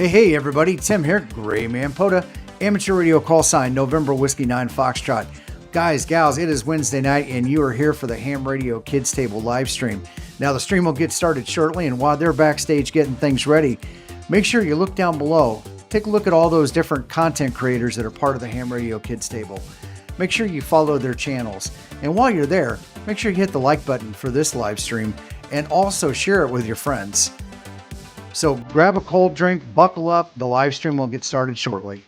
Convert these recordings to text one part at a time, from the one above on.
Hey, everybody. Tim here, Gray Man Poda, amateur radio call sign November Whiskey 9 Foxtrot. Guys, gals, it is Wednesday night, and you are here for the Ham Radio Kids Table live stream. Now, the stream will get started shortly, and while they're backstage getting things ready, make sure you look down below. Take a look at all those different content creators that are part of the Ham Radio Kids Table. Make sure you follow their channels. And while you're there, make sure you hit the like button for this live stream and also share it with your friends. So grab a cold drink, buckle up. The live stream will get started shortly.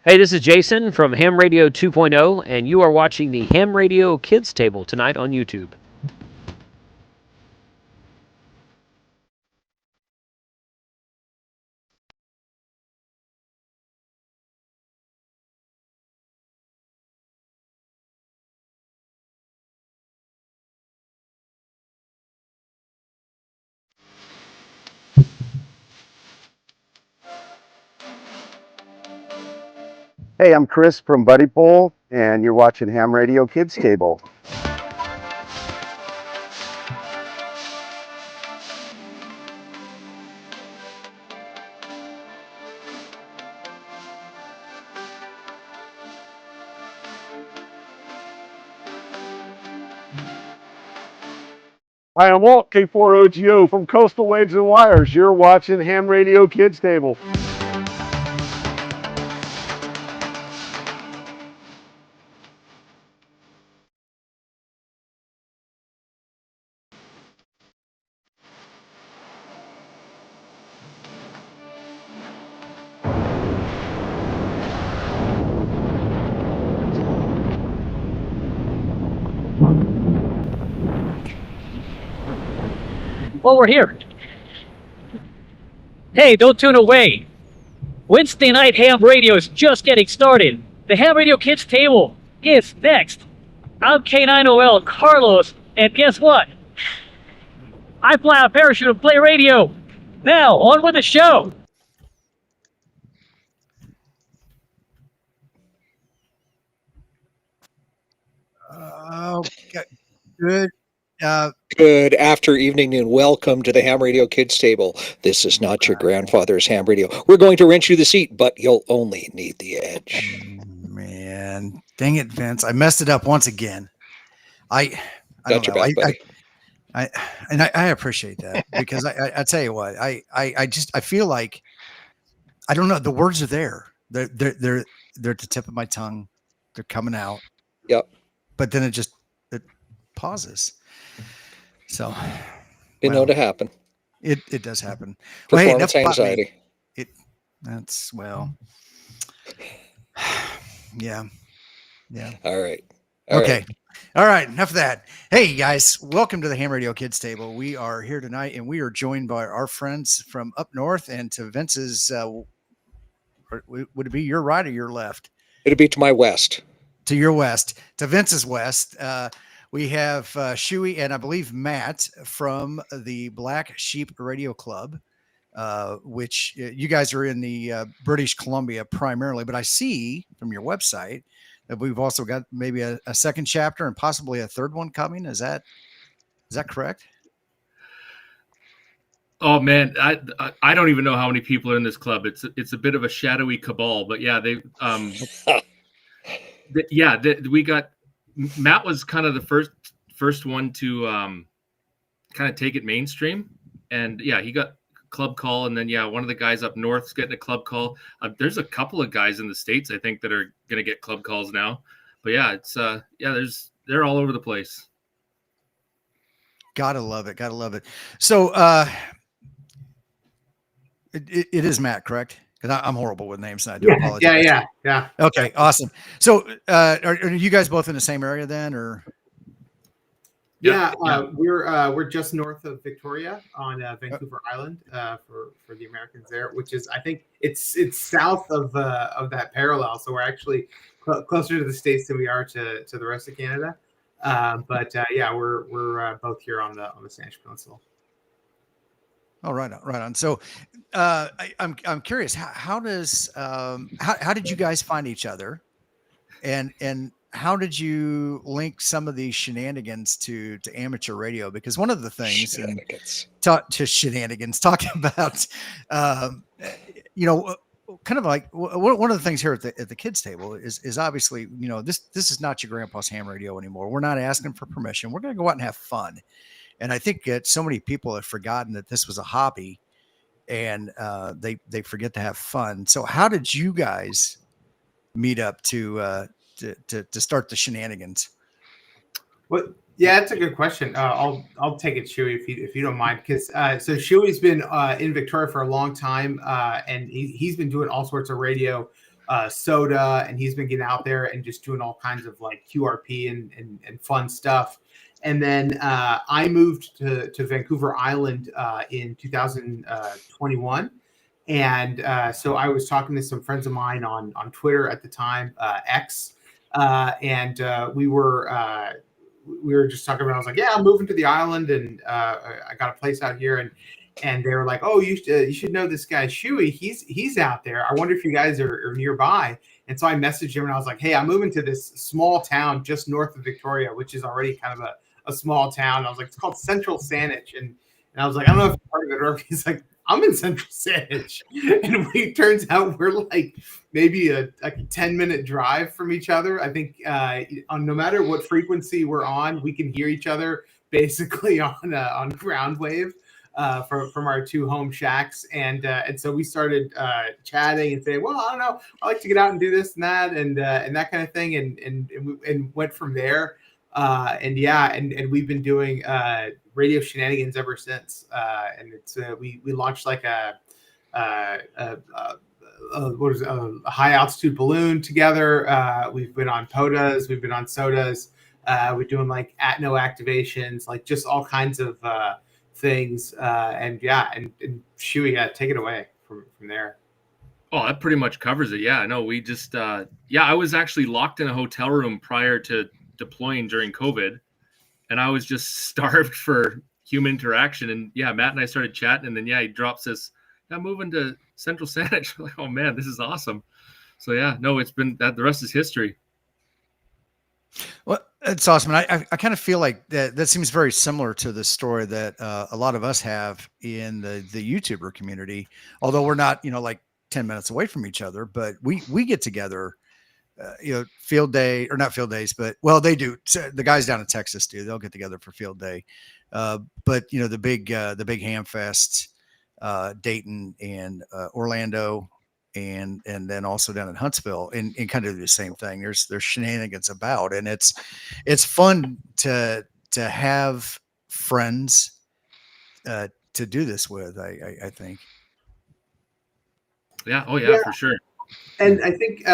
Hey, this is Jason from Ham Radio 2.0, and you are watching the Ham Radio Kids Table tonight on YouTube. Hey, I'm Chris from Buddy Pole, and you're watching Ham Radio Kids Table. Hi, I'm Walt, K4OGO from Coastal Waves and Wires. You're watching Ham Radio Kids Table. Well, we're here. Hey, don't tune away. Wednesday night ham radio is just getting started. The Ham Radio Kids Table is next. I'm K9OL Carlos, and guess what? I fly out a parachute and play radio. Now, on with the show. Okay, good. Good after evening and welcome to the Ham Radio Kids Table. This is not your grandfather's ham radio. We're going to rent you the seat, but you'll only need the edge. Man, dang it, Vince! I messed it up once again. I Got your back, buddy. I appreciate that because I tell you what, I feel like I don't know. The words are there. They're at the tip of my tongue. They're coming out. Yep. But then it pauses. So You know to happen. It does happen. Performance anxiety. Yeah. All right. Okay. All right. Enough of that. Hey guys, welcome to the Ham Radio Kids Table. We are here tonight and we are joined by our friends from up north and to Vince's, would it be your right or your left? It'd be to my west. To your west, to Vince's west. We have Shuey and I believe Matt from the Black Sheep Radio Club, which you guys are in the British Columbia primarily, but I see from your website that we've also got maybe a second chapter and possibly a third one coming. Is that correct? Oh man, I don't even know how many people are in this club. It's a bit of a shadowy cabal, but yeah, we got Matt was kind of the first one to kind of take it mainstream, and yeah, he got club call, and then one of the guys up north's getting a club call. There's a couple of guys in the States I think that are gonna get club calls now, but yeah, it's they're all over the place. Gotta love it. So it is Matt, correct? Because I'm horrible with names, and I do apologize. Yeah. Okay, awesome. So, are you guys both in the same area then, or? Yeah. We're just north of Victoria on Vancouver Island for the Americans there, which is I think it's south of that parallel. So we're actually closer to the States than we are to the rest of Canada. But we're both here on the Spanish Peninsula. Oh, right on, right on. So, I'm curious. How does how did you guys find each other, and how did you link some of these shenanigans to amateur radio? Because one of the things, and Shenanigans. talk to shenanigans, talking about, you know, kind of like one of the things here at the kids table is obviously, you know, this is not your grandpa's ham radio anymore. We're not asking for permission. We're going to go out and have fun. And I think that so many people have forgotten that this was a hobby, and they forget to have fun. So how did you guys meet up to start the shenanigans? Well, yeah, that's a good question. I'll take it, Shuey, if you don't mind, because so Shuey's been in Victoria for a long time, and he's been doing all sorts of radio, soda, and he's been getting out there and just doing all kinds of like QRP and fun stuff. And then I moved to Vancouver Island in 2021. And so I was talking to some friends of mine on Twitter at the time, X, and we were just talking about. I was like, "Yeah, I'm moving to the island, and I got a place out here." And they were like, "Oh, you should know this guy Shuey. He's out there. I wonder if you guys are nearby." And so I messaged him, and I was like, "Hey, I'm moving to this small town just north of Victoria, which is already kind of a small town." I was like, "It's called Central Saanich," and I was like, "I don't know if you've heard of it," or he's like, "I'm in Central Saanich," and turns out we're like maybe a 10-minute drive from each other. I think no matter what frequency we're on, we can hear each other basically on ground wave from our two home shacks. And so we started chatting and saying, "Well, I don't know, I like to get out and do this and that and that kind of thing," and went from there. And we've been doing radio shenanigans ever since. And it's we launched like a high altitude balloon together. We've been on POTAs, we've been on sodas. We're doing like Atno activations, like just all kinds of things. And Shuey, take it away from there. Oh, that pretty much covers it. Yeah, no, we just I was actually locked in a hotel room prior to deploying during COVID, and I was just starved for human interaction. And Matt and I started chatting, and then he drops this, "I'm moving to Central Saanich." Like, oh man, this is awesome. So it's been that. The rest is history. Well, it's awesome. And I kind of feel like that seems very similar to the story that a lot of us have in the YouTuber community, although we're not, like 10 minutes away from each other, but we get together, field day, or not field days, but they do. The guys down in Texas do. They'll get together for field day. But the big ham fest, Dayton and Orlando, and then also down in Huntsville, and kind of do the same thing. There's shenanigans about, and it's fun to have friends to do this with. I think. Yeah. Oh yeah, for sure. And I think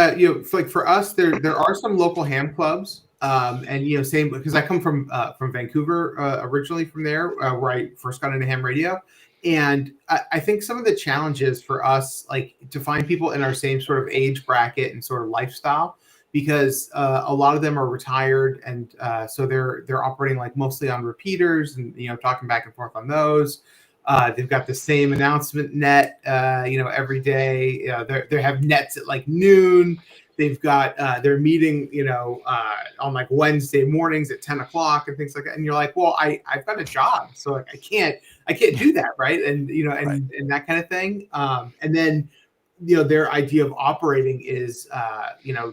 like for us, there are some local ham clubs, and same because I come from Vancouver originally, from there where I first got into ham radio. And I think some of the challenges for us, like to find people in our same sort of age bracket and sort of lifestyle, because a lot of them are retired, and so they're operating like mostly on repeaters, and talking back and forth on those. They've got the same announcement net, every day. They have nets at like noon. They've got their meeting, on like Wednesday mornings at 10 o'clock and things like that. And you're like, well, I've got a job, so like I can't do that, right? And and that kind of thing. And then their idea of operating is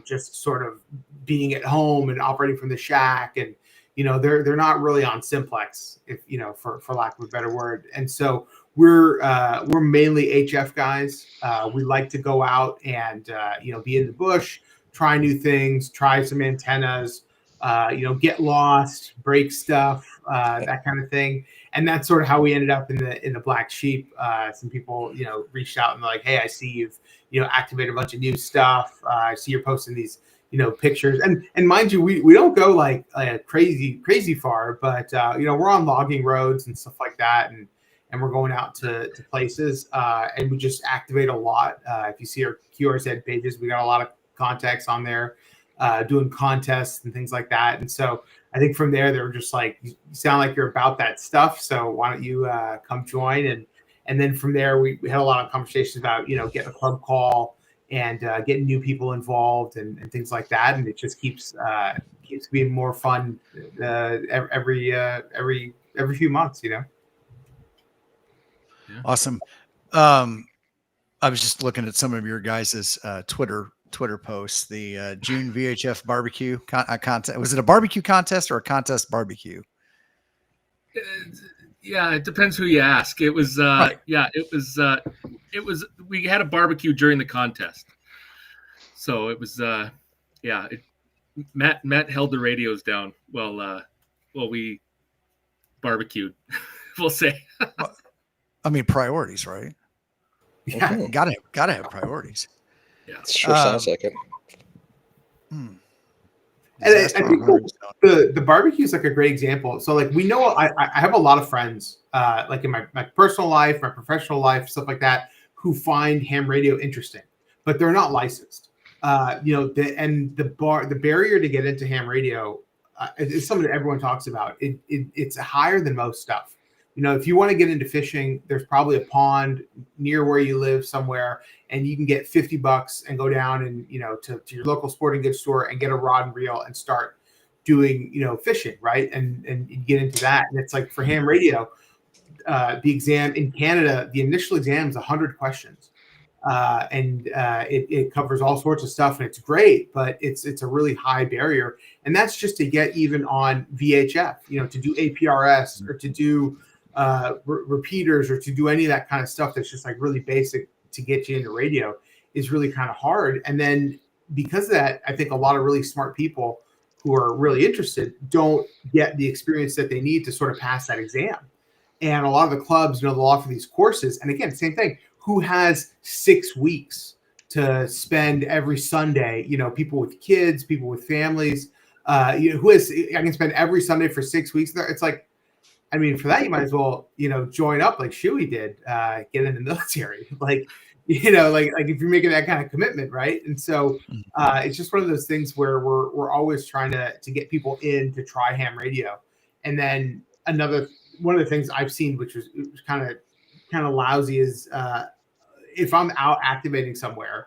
just sort of being at home and operating from the shack, and they're not really on simplex, if for lack of a better word. And so we're mainly HF guys. We like to go out and be in the bush, try new things, try some antennas, get lost, break stuff, that kind of thing. And that's sort of how we ended up in the Black Sheep. Some people reached out and they're like, "Hey, I see you've activated a bunch of new stuff. I see you're posting these pictures." And mind you, we don't go like crazy far, but we're on logging roads and stuff like that, and we're going out to places, and we just activate a lot. If you see our QRZ pages, we got a lot of contacts on there, doing contests and things like that. And so I think from there, they were just like, "You sound like you're about that stuff, so why don't you come join?" And then from there, we had a lot of conversations about, getting a club call and getting new people involved and things like that. And it just keeps being more fun every few months, Yeah. Awesome. I was just looking at some of your guys' Twitter posts. The June VHF barbecue contest. Was it a barbecue contest or a contest barbecue? Yeah, it depends who you ask. It was Right. we had a barbecue during the contest. So it was Matt held the radios down while we barbecued. We'll say. Well, I mean, priorities, right? Yeah. Mhm. Gotta have priorities. Yeah. Sure sounds like it. And I think the barbecue is like a great example. So like we know I have a lot of friends like in my personal life, my professional life, stuff like that, who find ham radio interesting, but they're not licensed. The barrier to get into ham radio is something that everyone talks about. It's higher than most stuff. If you want to get into fishing, there's probably a pond near where you live somewhere, and you can get $50 and go down and to your local sporting goods store and get a rod and reel and start doing fishing, right? And you get into that. And it's like for ham radio, the exam in Canada, the initial exam is 100 questions. It covers all sorts of stuff, and it's great, but it's a really high barrier. And that's just to get even on VHF, to do APRS or to do repeaters or to do any of that kind of stuff that's just like really basic to get you into radio is really kind of hard. And then because of that, I think a lot of really smart people who are really interested don't get the experience that they need to sort of pass that exam. And a lot of the clubs, they'll offer these courses. And again, same thing. Who has 6 weeks to spend every Sunday? People with kids, people with families. I can spend every Sunday for 6 weeks there. It's like, I mean, for that, you might as well, join up like Shuey did, get in the military. Like if you're making that kind of commitment, right? And so it's just one of those things where we're always trying to get people in to try ham radio. And then one of the things I've seen, which was kind of lousy, is if I'm out activating somewhere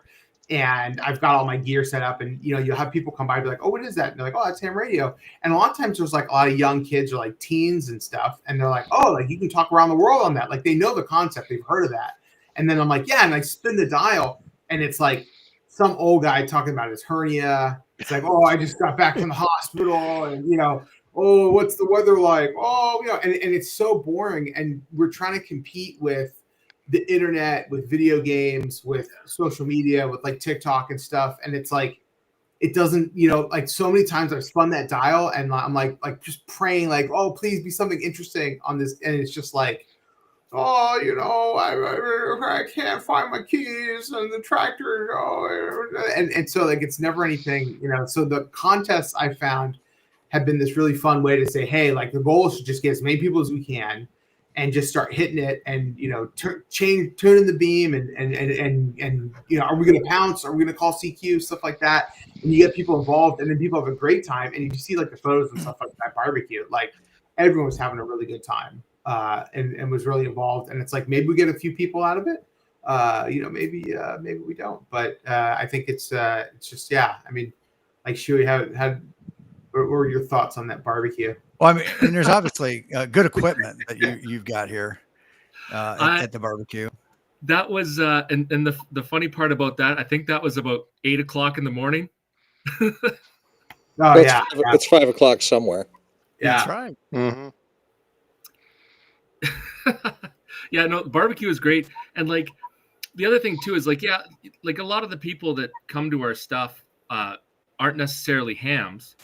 and I've got all my gear set up, and you'll have people come by and be like, "Oh, what is that?" And they're like, "Oh, that's ham radio." And a lot of times there's like a lot of young kids or like teens and stuff, and they're like, "Oh, like you can talk around the world on that." Like they know the concept, they've heard of that. And then I'm like, "Yeah," and I spin the dial, and it's like some old guy talking about his hernia. It's like, "Oh, I just got back from the hospital," and "Oh, what's the weather like?" Oh, and it's so boring. And we're trying to compete with the internet, with video games, with social media, with like TikTok and stuff. And it's like, it doesn't, like so many times I've spun that dial and I'm like just praying like, "Oh, please be something interesting on this." And it's just like, "Oh, I can't find my keys and the tractor." And so like, it's never anything, so the contests I found have been this really fun way to say, hey, like the goal is to just get as many people as we can and just start hitting it, and turning the beam, and are we going to pounce? Are we going to call CQ? Stuff like that. And you get people involved, and then people have a great time. And you see like the photos and stuff like that barbecue, like everyone was having a really good time and was really involved. And it's like, maybe we get a few people out of it. Maybe we don't. But I think it's just, yeah. I mean, like Shuey, what were your thoughts on that barbecue? Well, I mean, and there's obviously good equipment that you've got here at the barbecue. That was and the funny part about that, I think that was about 8 o'clock in the morning. It's 5 o'clock somewhere. Yeah, that's right. Mm-hmm. Yeah, no, barbecue is great. And like the other thing too is like, yeah, like a lot of the people that come to our stuff aren't necessarily hams,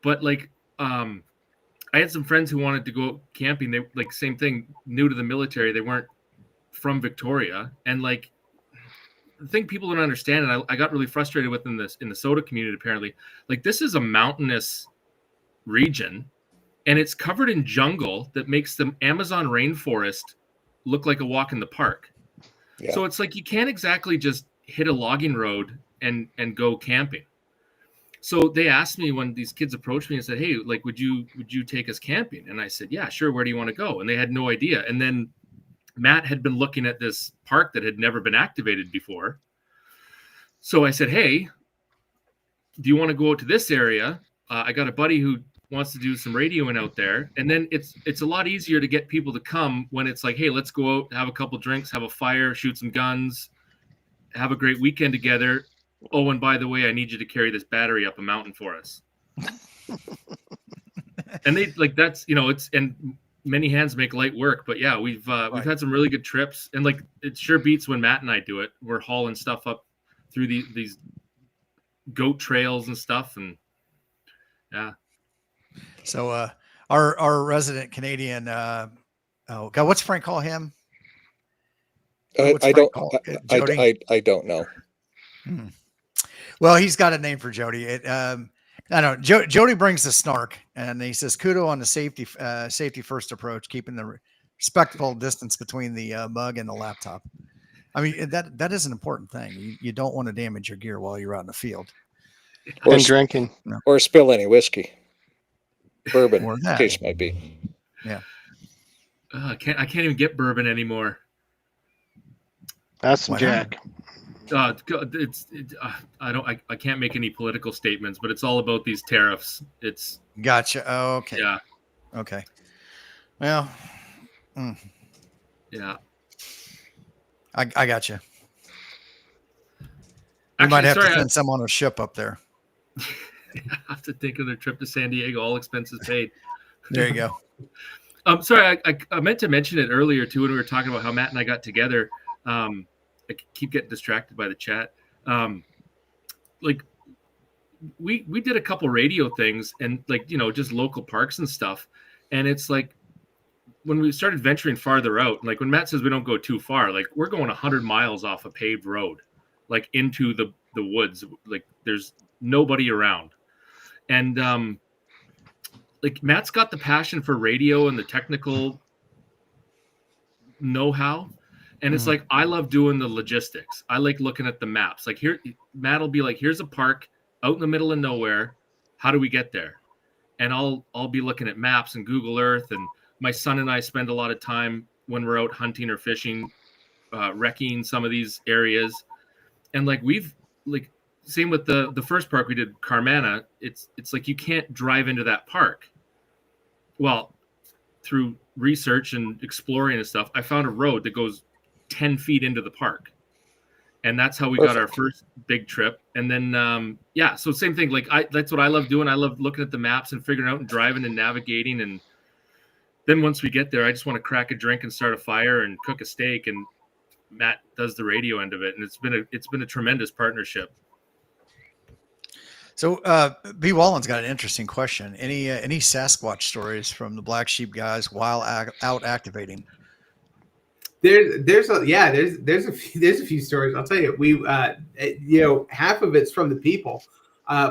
but like I had some friends who wanted to go camping. They like same thing, new to the military. They weren't from Victoria. And like the thing people don't understand, and I got really frustrated with in the soda community, apparently, like this is a mountainous region and it's covered in jungle that makes the Amazon rainforest look like a walk in the park. Yeah. So it's like you can't exactly just hit a logging road and go camping. So they asked me when these kids approached me and said, "Hey, like, would you take us camping?" And I said, "Yeah, sure. Where do you want to go?" And they had no idea. And then Matt had been looking at this park that had never been activated before. So I said, hey, do you want to go out to this area? I got a buddy who wants to do some radioing out there. And then it's a lot easier to get people to come when it's like, hey, let's go out, have a couple drinks, have a fire, shoot some guns, have a great weekend together. Oh, and by the way, I need you to carry this battery up a mountain for us. And they like, that's, and many hands make light work, but yeah, we've had some really good trips, and like, it sure beats when Matt and I do it. We're hauling stuff up through these goat trails and stuff. And yeah. So our resident Canadian, oh God, what's Frank call him? I don't know. Well, he's got a name for Jody. I don't know. Jody brings the snark, and he says, "Kudo on the safety first approach, keeping the respectful distance between the mug and the laptop." I mean, that is an important thing. You don't want to damage your gear while you're out in the field. Or drinking. Or spill any whiskey. Bourbon, case might be. Yeah. I can't even get bourbon anymore. That's some Jack. I can't make any political statements, but it's all about these tariffs. It's gotcha. Oh, okay. Yeah. Okay. Well. Yeah. I got you. You might have to send someone on a ship up there. I have to think of their trip to San Diego, all expenses paid. There you go. Sorry, I meant to mention it earlier too when we were talking about how Matt and I got together. I keep getting distracted by the chat. Like we did a couple radio things, and like, just local parks and stuff. And it's like, when we started venturing farther out, like when Matt says we don't go too far, like we're going 100 miles off a paved road, like into the woods. Like there's nobody around. And like Matt's got the passion for radio and the technical know-how. And it's like, I love doing the logistics. I like looking at the maps. Like Matt will be like, here's a park out in the middle of nowhere. How do we get there? And I'll be looking at maps and Google Earth. And my son and I spend a lot of time when we're out hunting or fishing, wrecking some of these areas. And like, same with the first park we did, Carmana. It's like, you can't drive into that park. Well, through research and exploring and stuff, I found a road that goes 10 feet into the park, and that's how we got our first big trip. And then so same thing, like that's what I love doing. I love looking at the maps and figuring out and driving and navigating. And then once we get there, I just want to crack a drink and start a fire and cook a steak, and Matt does the radio end of it. And it's been a tremendous partnership. So B. Wallen's got an interesting question. Any Sasquatch stories from the Black Sheep guys while out activating? There's a few stories. I'll tell you, we half of it's from the people.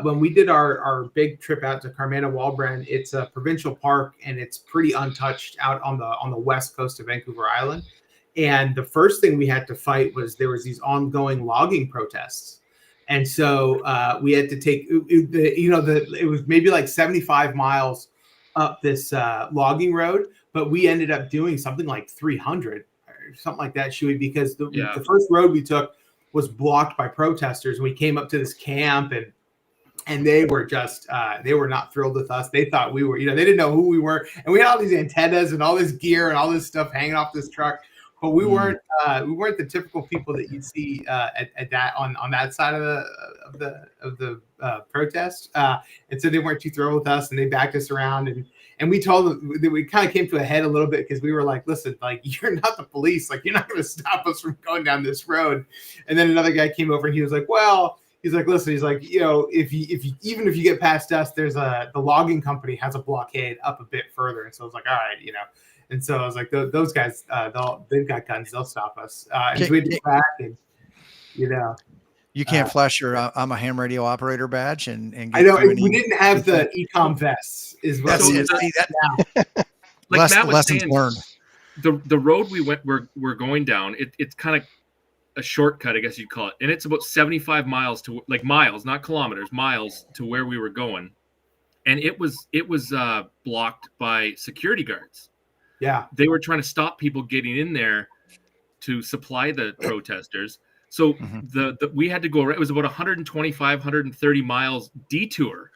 When we did our big trip out to Carmana Walbrand, it's a provincial park and it's pretty untouched out on the west coast of Vancouver Island. And the first thing we had to fight was there was these ongoing logging protests. And so we had to take it was maybe like 75 miles up this logging road, but we ended up doing something like 300. Something like that, Shuey, because the first road we took was blocked by protesters. And we came up to this camp, and they were just they were not thrilled with us. They thought we were, they didn't know who we were, and we had all these antennas and all this gear and all this stuff hanging off this truck, but we weren't the typical people that you'd see at that on that side of the protest, and so they weren't too thrilled with us, and they backed us around. And we told them that we kind of came to a head a little bit because we were like, listen, like, you're not the police. Like, you're not going to stop us from going down this road. And then another guy came over and he was like, well, he's like, listen, he's like, if you get past us, there's the logging company has a blockade up a bit further. And so I was like, all right, And so I was like, those guys, they've got guns. They'll stop us. And so we had to back and, You can't flash your I'm a ham radio operator badge and get I know we didn't have the ecom vests. Is what that's it. See, like Matt was lessons saying, learned. The road we're going down. It's kind of a shortcut, I guess you'd call it, and it's about 75 miles to miles, not kilometers, miles to where we were going, and it was blocked by security guards. Yeah, they were trying to stop people getting in there to supply the protesters. So we had to go. It was about 125, 130 miles detour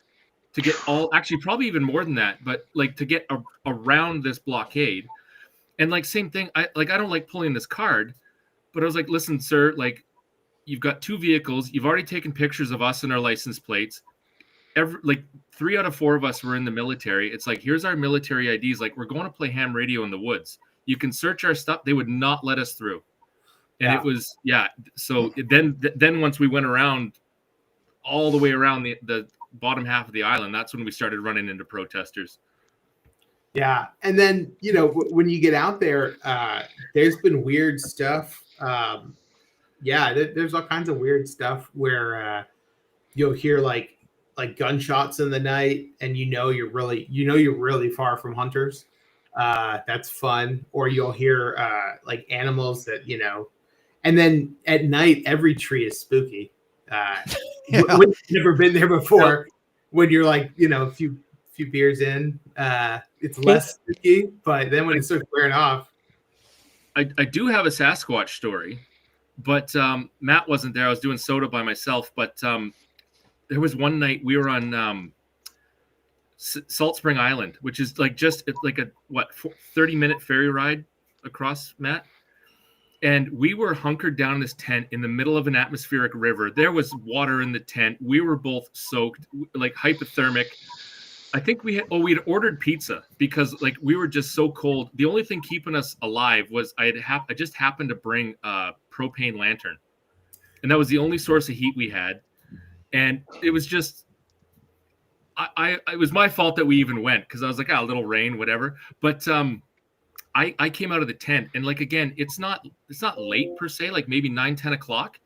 to get actually probably even more than that, but like to get around this blockade. And like same thing, I don't like pulling this card, but I was like, listen, sir, like you've got 2 vehicles, you've already taken pictures of us and our license plates. Like 3 out of 4 of us were in the military. It's like, here's our military IDs. Like, we're going to play ham radio in the woods. You can search our stuff. They would not let us through. And it was, So then once we went around all the way around the bottom half of the island, that's when we started running into protesters. Yeah. And then, when you get out there, there's been weird stuff. There's all kinds of weird stuff where you'll hear like gunshots in the night, and you're really far from hunters. That's fun. Or you'll hear like animals that and then at night every tree is spooky. When you've never been there before, when you're like a few beers in, it's less spooky. But then when it starts wearing off, I do have a Sasquatch story, but Matt wasn't there. I was doing soda by myself, but there was one night we were on Salt Spring Island, which is like just like a 30-minute ferry ride across, Matt. And we were hunkered down in this tent in the middle of an atmospheric river. There was water in the tent. We were both soaked, like hypothermic. I think we had ordered pizza because like we were just so cold. The only thing keeping us alive was I just happened to bring a propane lantern, and that was the only source of heat we had. And it was just, it was my fault that we even went, because I was like, a little rain, whatever. But I came out of the tent, and like again, it's not late per se, like maybe 9-10 o'clock,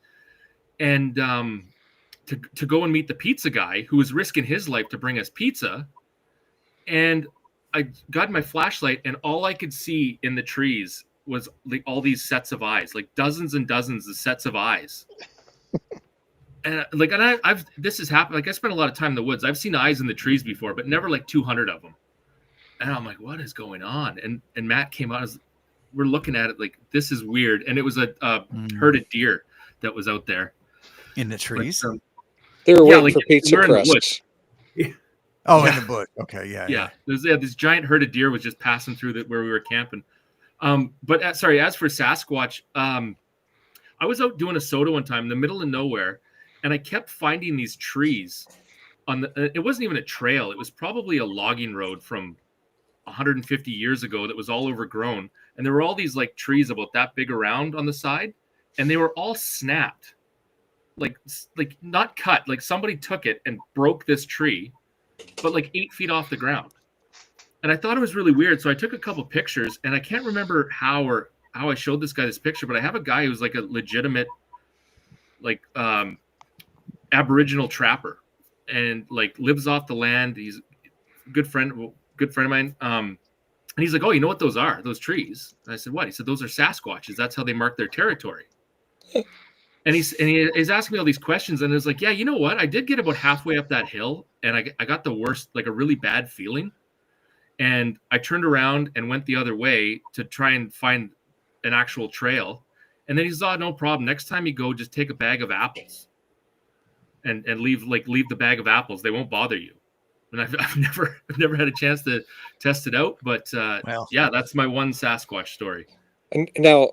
and to go and meet the pizza guy who was risking his life to bring us pizza. And I got my flashlight, and all I could see in the trees was like all these sets of eyes, like dozens and dozens of sets of eyes. And this has happened. Like I spent a lot of time in the woods. I've seen eyes in the trees before, but never like 200 of them. And I'm like, what is going on? And Matt came out. We're looking at it like, this is weird. And it was a herd of deer that was out there in the trees. But, they were waiting for pizza crusts. Oh, in the bush. Okay, yeah. There's this giant herd of deer was just passing through where we were camping. But as for Sasquatch, I was out doing a soda one time in the middle of nowhere, and I kept finding these trees it wasn't even a trail. It was probably a logging road from 150 years ago that was all overgrown. And there were all these like trees about that big around on the side, and they were all snapped, like not cut. Like somebody took it and broke this tree, but like 8 feet off the ground. And I thought it was really weird. So I took a couple pictures, and I can't remember how I showed this guy this picture, but I have a guy who's like a legitimate, like, Aboriginal trapper, and like lives off the land. He's a good friend of mine. And he's like, oh, you know what those are? Those trees. And I said, what? He said, those are Sasquatches. That's how they mark their territory. And he's asking me all these questions, and it's like, yeah, you know what? I did get about halfway up that hill, and I got the worst, like a really bad feeling. And I turned around and went the other way to try and find an actual trail. And then he said, oh, no problem. Next time you go, just take a bag of apples and leave the bag of apples. They won't bother you. And I've never had a chance to test it out, but yeah, that's my one Sasquatch story. And now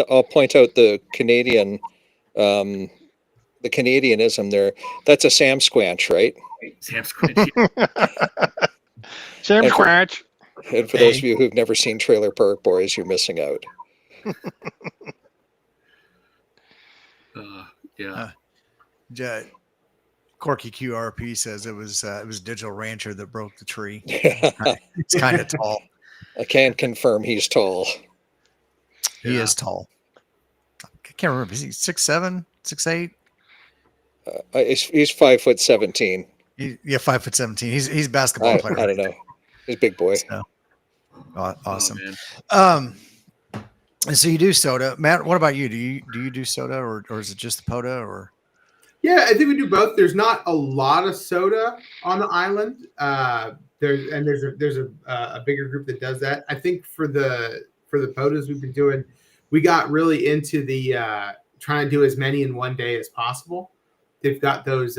I'll point out the Canadian, the Canadianism there. That's a Sam Squanch, right? Sam Squanch. Yeah. Sam Squanch. And for those of you who've never seen Trailer Park Boys, you're missing out. Corky QRP says it was Digital Rancher that broke the tree. It's kind of tall. I can confirm he's tall. He is tall. I can't remember. Is he 6'7", 6'8"? He's 5'17". 5'17". He's a basketball player. I don't know. He's a big boy. So, awesome. And so you do soda, Matt. What about you? Do you do soda, or is it just the POTA, or? Yeah, I think we do both. There's not a lot of soda on the island. There's a bigger group that does that. I think for the POTAs we've we got really into the trying to do as many in one day as possible. They've got those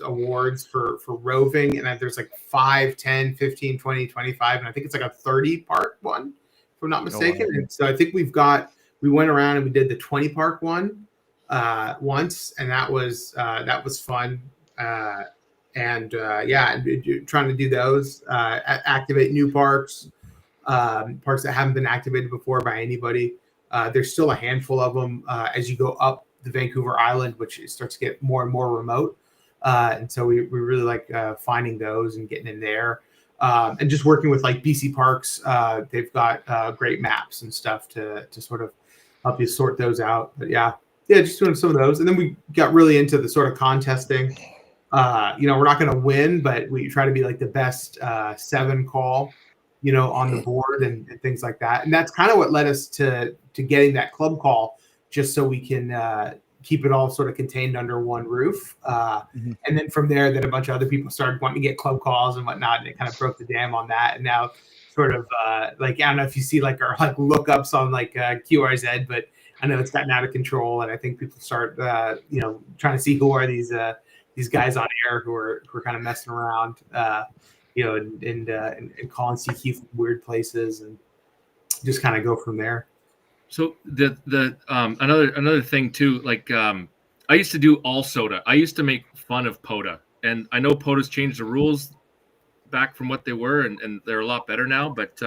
awards for roving, and there's like 5, 10, 15, 20, 25, and I think it's like a 30-part one, if I'm not mistaken. And so I think we went around and we did the 20-part one once, and that was fun. Trying to do those, activate new parks, parks that haven't been activated before by anybody. There's still a handful of them as you go up the Vancouver Island, which starts to get more and more remote. And so we really like finding those and getting in there. And just working with like BC Parks, they've got great maps and stuff to sort of help you sort those out. But yeah, just doing some of those. And then we got really into the sort of contesting. We're not going to win, but we try to be like the best 7 call, on the board and things like that. And that's kind of what led us to getting that club call, just so we can keep it all sort of contained under one roof. And then from there, then a bunch of other people started wanting to get club calls and whatnot, and it kind of broke the dam on that. And now sort of I don't know if you see like our like lookups on like QRZ, but I know it's gotten out of control, and I think people start trying to see who are these guys on air who are kind of messing around, and calling CQ from weird places, and just kind of go from there. So another thing too, like I used to do all soda. I used to make fun of POTA, and I know POTA's changed the rules back from what they were, and they're a lot better now. But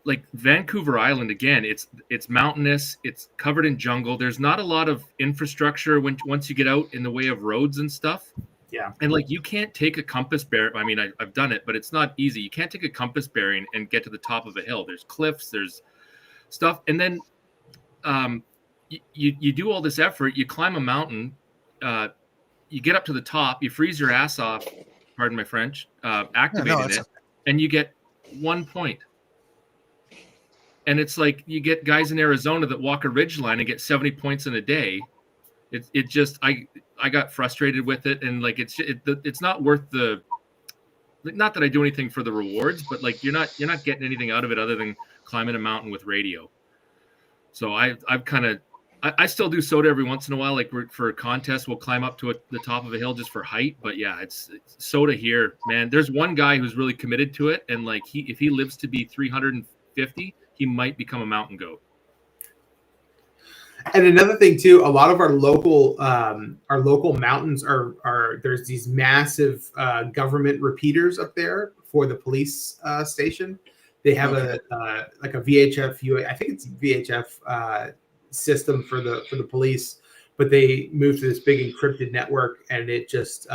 like Vancouver Island, again, it's mountainous, it's covered in jungle. There's not a lot of infrastructure once you get out in the way of roads and stuff. Yeah. And like you can't take a compass bearing. I mean, I've done it, but it's not easy. You can't take a compass bearing and get to the top of a hill. There's cliffs, there's stuff, and then you do all this effort. You climb a mountain, you get up to the top, you freeze your ass off. Pardon my French. Activating it, and you get 1 point. And it's like you get guys in Arizona that walk a ridge line and get 70 points in a day. It just I got frustrated with it, and like it's not worth the. Not that I do anything for the rewards, but like you're not getting anything out of it other than climbing a mountain with radio. So I still do soda every once in a while, like for a contest, we'll climb up to the top of a hill just for height. But yeah, it's soda here, man. There's one guy who's really committed to it, and like if he lives to be 350, he might become a mountain goat. And another thing too, a lot of our local mountains are there's these massive government repeaters up there for the police station. They have a VHF I think it's VHF system for the police, but they moved to this big encrypted network, and it just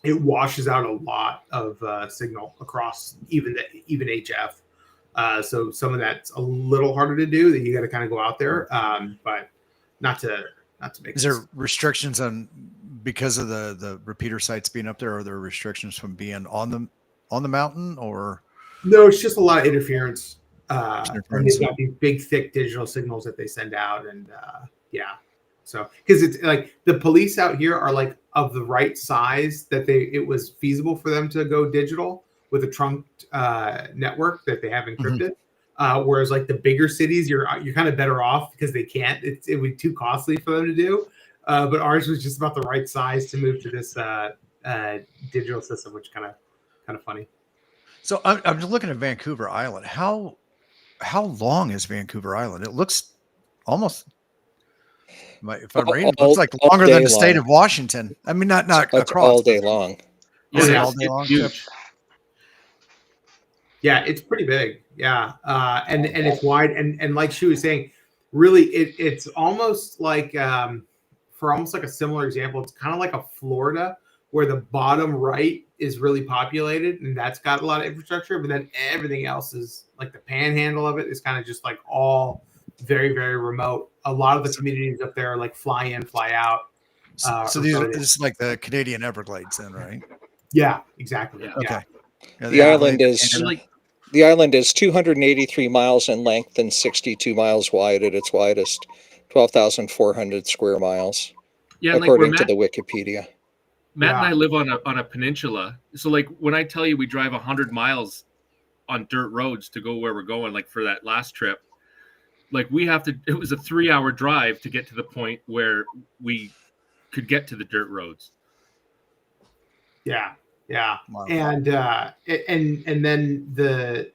it washes out a lot of signal across even HF. So some of that's a little harder to do, that you got to kind of go out there, but not to make. Is there restrictions on because of the repeater sites being up there? Are there restrictions from being on the mountain, or? No, it's just a lot of interference. And they've got these big, thick digital signals that they send out, and so because it's like the police out here are like of the right size that it was feasible for them to go digital with a trunked network that they have encrypted. Whereas like the bigger cities, you're kind of better off because they can't. It would be too costly for them to do. But ours was just about the right size to move to this digital system, which kind of funny. So I'm just looking at Vancouver Island. How long is Vancouver Island? It looks almost, if I'm reading, it looks like longer than the state of Washington. I mean, not across all day long. Yeah, all day long. Huge. Yeah, it's pretty big. Yeah, and it's wide, and like she was saying, really, it's almost like for almost like a similar example, it's kind of like a Florida, where the bottom right is really populated, and that's got a lot of infrastructure, but then everything else is like the panhandle of it is kind of just like all very, very remote. A lot of the communities up there are like fly in, fly out. So this is like the Canadian Everglades, then, right? Yeah, exactly. Yeah. Okay. Yeah, the island is 283 miles in length and 62 miles wide at its widest, 12,400 square miles, according to the Wikipedia. Matt and I live on a peninsula. So like when I tell you we drive 100 miles on dirt roads to go where we're going, like for that last trip, like it was a 3-hour drive to get to the point where we could get to the dirt roads. Yeah. Yeah. Wow. And then the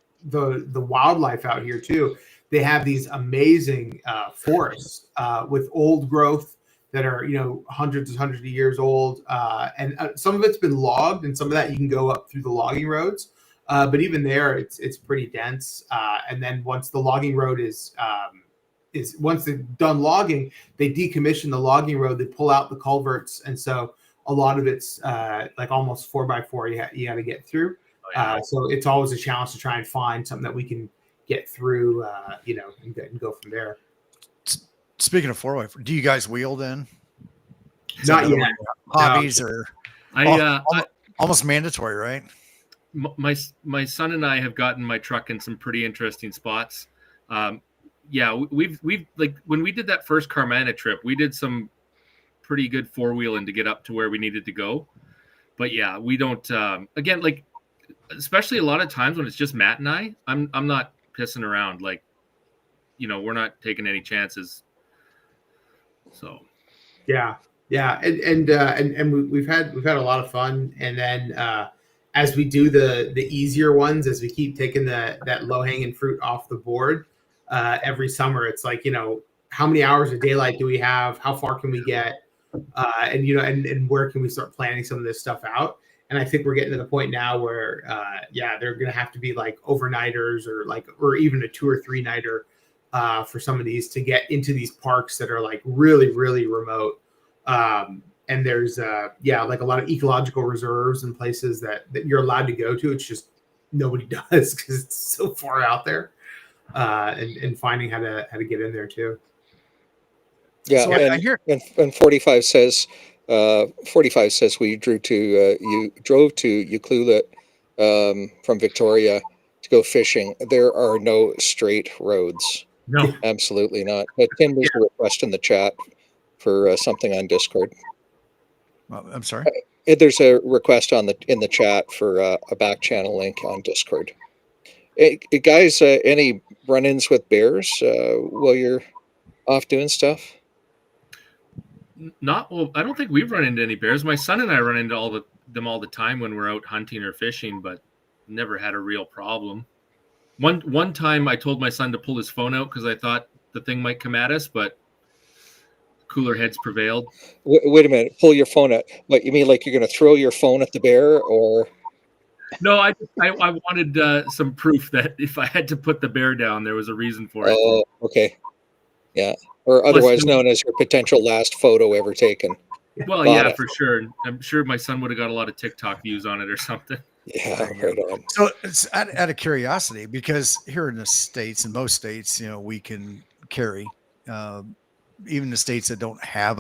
wildlife out here too. They have these amazing forests with old growth that are, hundreds of years old. And some of it's been logged, and some of that you can go up through the logging roads. But even there, it's pretty dense. And then once the logging road is once they're done logging, they decommission the logging road. They pull out the culverts, and so a lot of it's like almost 4x4 you got to get through. So it's always a challenge to try and find something that we can get through, and go from there. Speaking of 4x4, do you guys wheel then? Not yet. Hobbies No. are almost mandatory, right? My son and I have gotten my truck in some pretty interesting spots. We've like when we did that first Carmana trip, we did some pretty good four-wheeling to get up to where we needed to go. But yeah, we don't again, like, especially a lot of times when it's just Matt and I'm not pissing around, like, we're not taking any chances. So yeah, and we've had a lot of fun. And then as we do the easier ones, as we keep taking that low-hanging fruit off the board, every summer it's like, how many hours of daylight do we have? How far can we get? And where can we start planning some of this stuff out? And I think we're getting to the point now where, they're going to have to be like overnighters or even a 2 or 3 nighter for some of these to get into these parks that are like really, really remote. And there's, like a lot of ecological reserves and places that you're allowed to go to. It's just nobody does because it's so far out there, and finding how to get in there too. Yeah, So and 45 says we drove to Ucluelet from Victoria to go fishing. There are no straight roads. no. Absolutely not. But Tim, there's a request in the chat for something on Discord. Well, I'm sorry. There's a request in the chat for a back channel link on Discord. Hey, guys, any run-ins with bears while you're off doing stuff? I don't think we've run into any bears. My son and I run into them all the time when we're out hunting or fishing, but never had a real problem. One time I told my son to pull his phone out because I thought the thing might come at us, but cooler heads prevailed. Wait a minute, pull your phone out. What, you mean like you're going to throw your phone at the bear, or? No, I wanted some proof that if I had to put the bear down, there was a reason for it. Oh, okay. Yeah. Or otherwise known as your potential last photo ever taken. Well, yeah, for sure. I'm sure my son would have got a lot of TikTok views on it or something. Yeah, right on. So it's out of curiosity, because here in the States, in most states, we can carry, even the states that don't have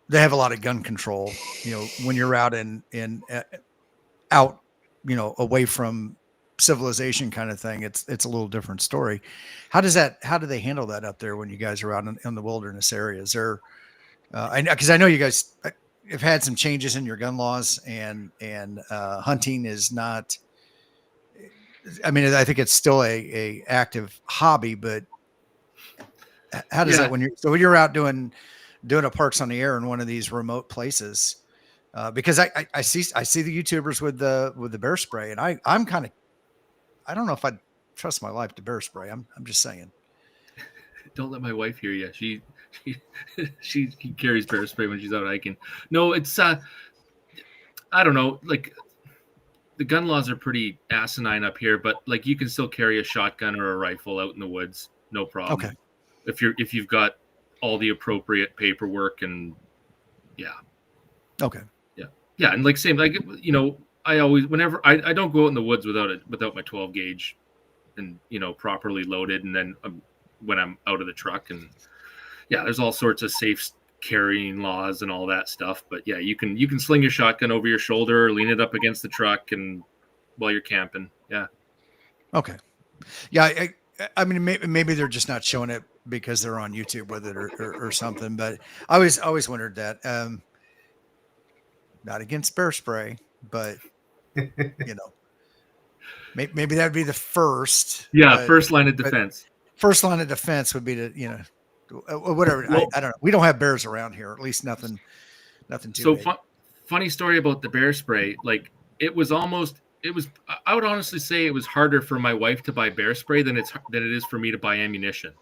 they have a lot of gun control. When you're out away from civilization kind of thing, it's a little different story. How do they handle that up there when you guys are out in the wilderness areas? Because I know you guys have had some changes in your gun laws, and hunting is not, I mean, I think it's still a active hobby, but how does that when you're out doing a Parks on the Air in one of these remote places? Because I see the YouTubers with the bear spray, and I'm kind of, I don't know if I'd trust my life to bear spray. I'm just saying. Don't let my wife hear you. She carries bear spray when she's out hiking. No, it's I don't know. Like, the gun laws are pretty asinine up here, but like you can still carry a shotgun or a rifle out in the woods, no problem. Okay. If you've got all the appropriate paperwork and yeah. Okay. Yeah, and like same, like, I always, whenever I don't go out in the woods without my 12 gauge and properly loaded, and then when I'm out of the truck, and yeah, there's all sorts of safe carrying laws and all that stuff. But yeah, you can sling your shotgun over your shoulder, lean it up against the truck, and while you're camping. Yeah. Okay. Yeah, I mean, maybe they're just not showing it because they're on YouTube with it or something. But I always wondered that. Not against bear spray, but maybe that'd be the first. Yeah, first line of defense. first line of defense would be to, whatever. Well, I don't know. We don't have bears around here, at least nothing too so big. funny story about the bear spray. Like I would honestly say it was harder for my wife to buy bear spray than it is for me to buy ammunition.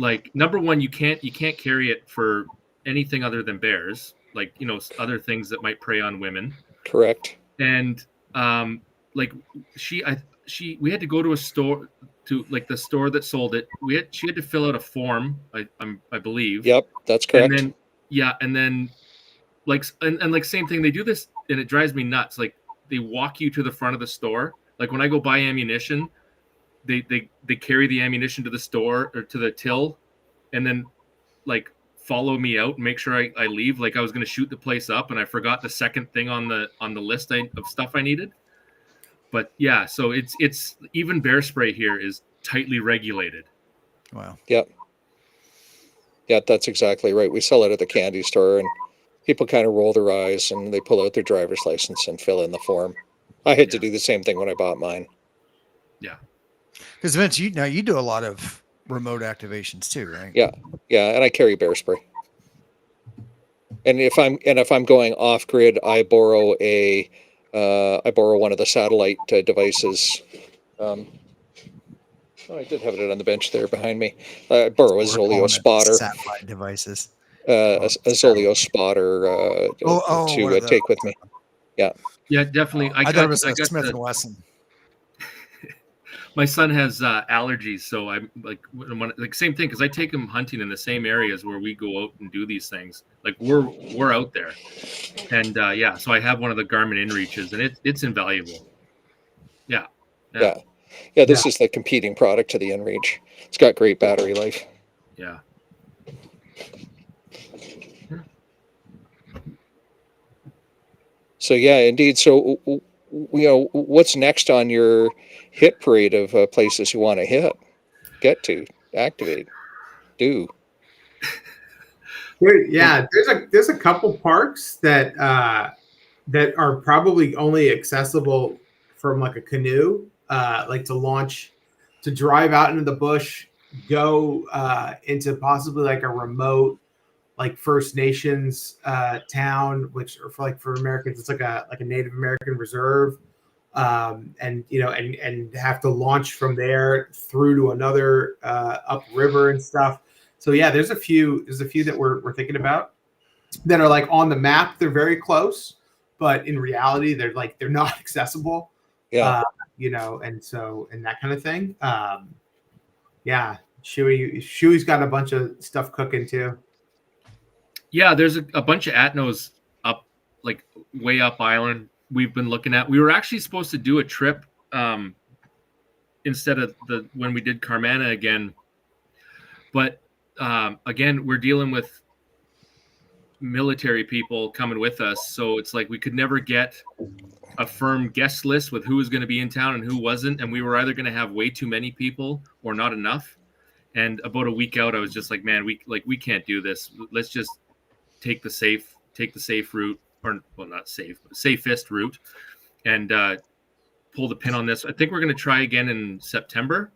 Like, number one, you can't carry it for anything other than bears, like, other things that might prey on women. Correct. And like we had to go to a store, to like the store that sold it. She had to fill out a form, I believe. Yep, that's correct. And then like same thing, they do this and it drives me nuts. Like, they walk you to the front of the store. Like, when I go buy ammunition, they carry the ammunition to the store or to the till, and then like follow me out and make sure I leave. Like, I was going to shoot the place up and I forgot the second thing on the list of stuff I needed. But yeah, so it's even bear spray here is tightly regulated. Wow. Yep. Yeah, that's exactly right. We sell it at the candy store, and people kind of roll their eyes and they pull out their driver's license and fill in the form. I had to do the same thing when I bought mine. Yeah. Because Vince, you do a lot of remote activations too, right? Yeah, and I carry bear spray. And if I'm going off grid, I borrow one of the satellite devices. I did have it on the bench there behind me. I borrow a Zoleo spotter. Satellite devices. A Zoleo spotter to take with me. Yeah. Yeah, definitely. I thought it was a Smith & Wesson. My son has allergies, so I'm like same thing, because I take him hunting in the same areas where we go out and do these things. Like, we're out there, and so I have one of the Garmin InReaches, and it's invaluable. Yeah. This is the competing product to the InReach. It's got great battery life. Yeah. So yeah, indeed. So what's next on your hit parade of places you want to get to, activate, do? There's a couple parks that are probably only accessible from like a canoe, like to drive out into the bush, go into possibly like a remote, like First Nations town, which for Americans, it's like a Native American reserve, and have to launch from there through to another upriver and stuff. So yeah, there's a few that we're thinking about that are like on the map. They're very close, but in reality, they're not accessible. Yeah. And that kind of thing. Shuey's got a bunch of stuff cooking too. Yeah, there's a bunch of atnos up, like way up island. We've been looking at. We were actually supposed to do a trip instead of when we did Carmana again, but again, we're dealing with military people coming with us, so it's like we could never get a firm guest list with who was going to be in town and who wasn't, and we were either going to have way too many people or not enough. And about a week out, I was just like, man, we can't do this. Let's just take the safe route, or well, not safe, but safest route, and pull the pin on this. I think we're going to try again in September.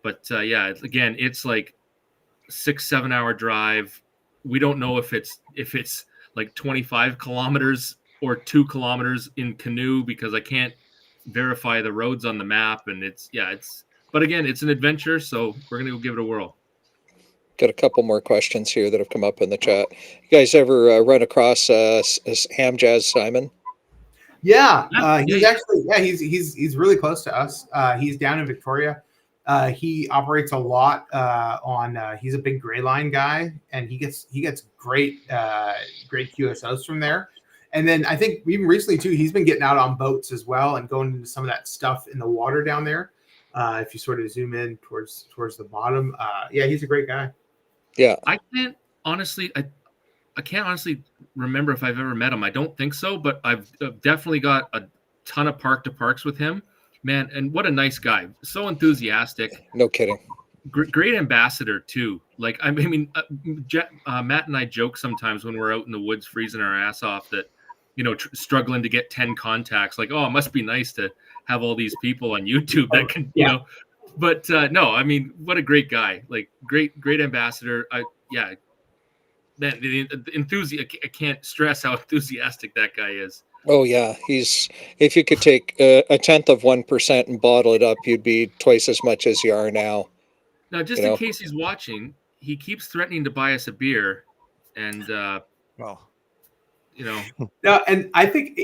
But again, it's like 6-7 hour drive. We don't know if it's like 25 kilometers or 2 kilometers in canoe, because I can't verify the roads on the map. And but again, it's an adventure, so we're going to go give it a whirl. Got a couple more questions here that have come up in the chat. You guys ever run across Ham Jazz Simon? Yeah, he's really close to us. He's down in Victoria. He operates a lot on. He's a big gray line guy, and he gets great QSOs from there. And then I think even recently too, he's been getting out on boats as well and going into some of that stuff in the water down there. If you sort of zoom in towards the bottom, he's a great guy. Yeah, I can't honestly remember if I've ever met him. I don't think so, but I've definitely got a ton of park to parks with him, man. And what a nice guy! So enthusiastic. No kidding. Great ambassador too. Like, I mean, Matt and I joke sometimes when we're out in the woods freezing our ass off that, struggling to get 10 contacts. Like, oh, it must be nice to have all these people on YouTube that can, But no, I mean, what a great guy! Like great ambassador. Yeah, man, the enthusiasm. I can't stress how enthusiastic that guy is. Oh yeah, if you could take a tenth of 1% and bottle it up, you'd be twice as much as you are now. Now, just in case he's watching, he keeps threatening to buy us a beer, and Well, No, and I think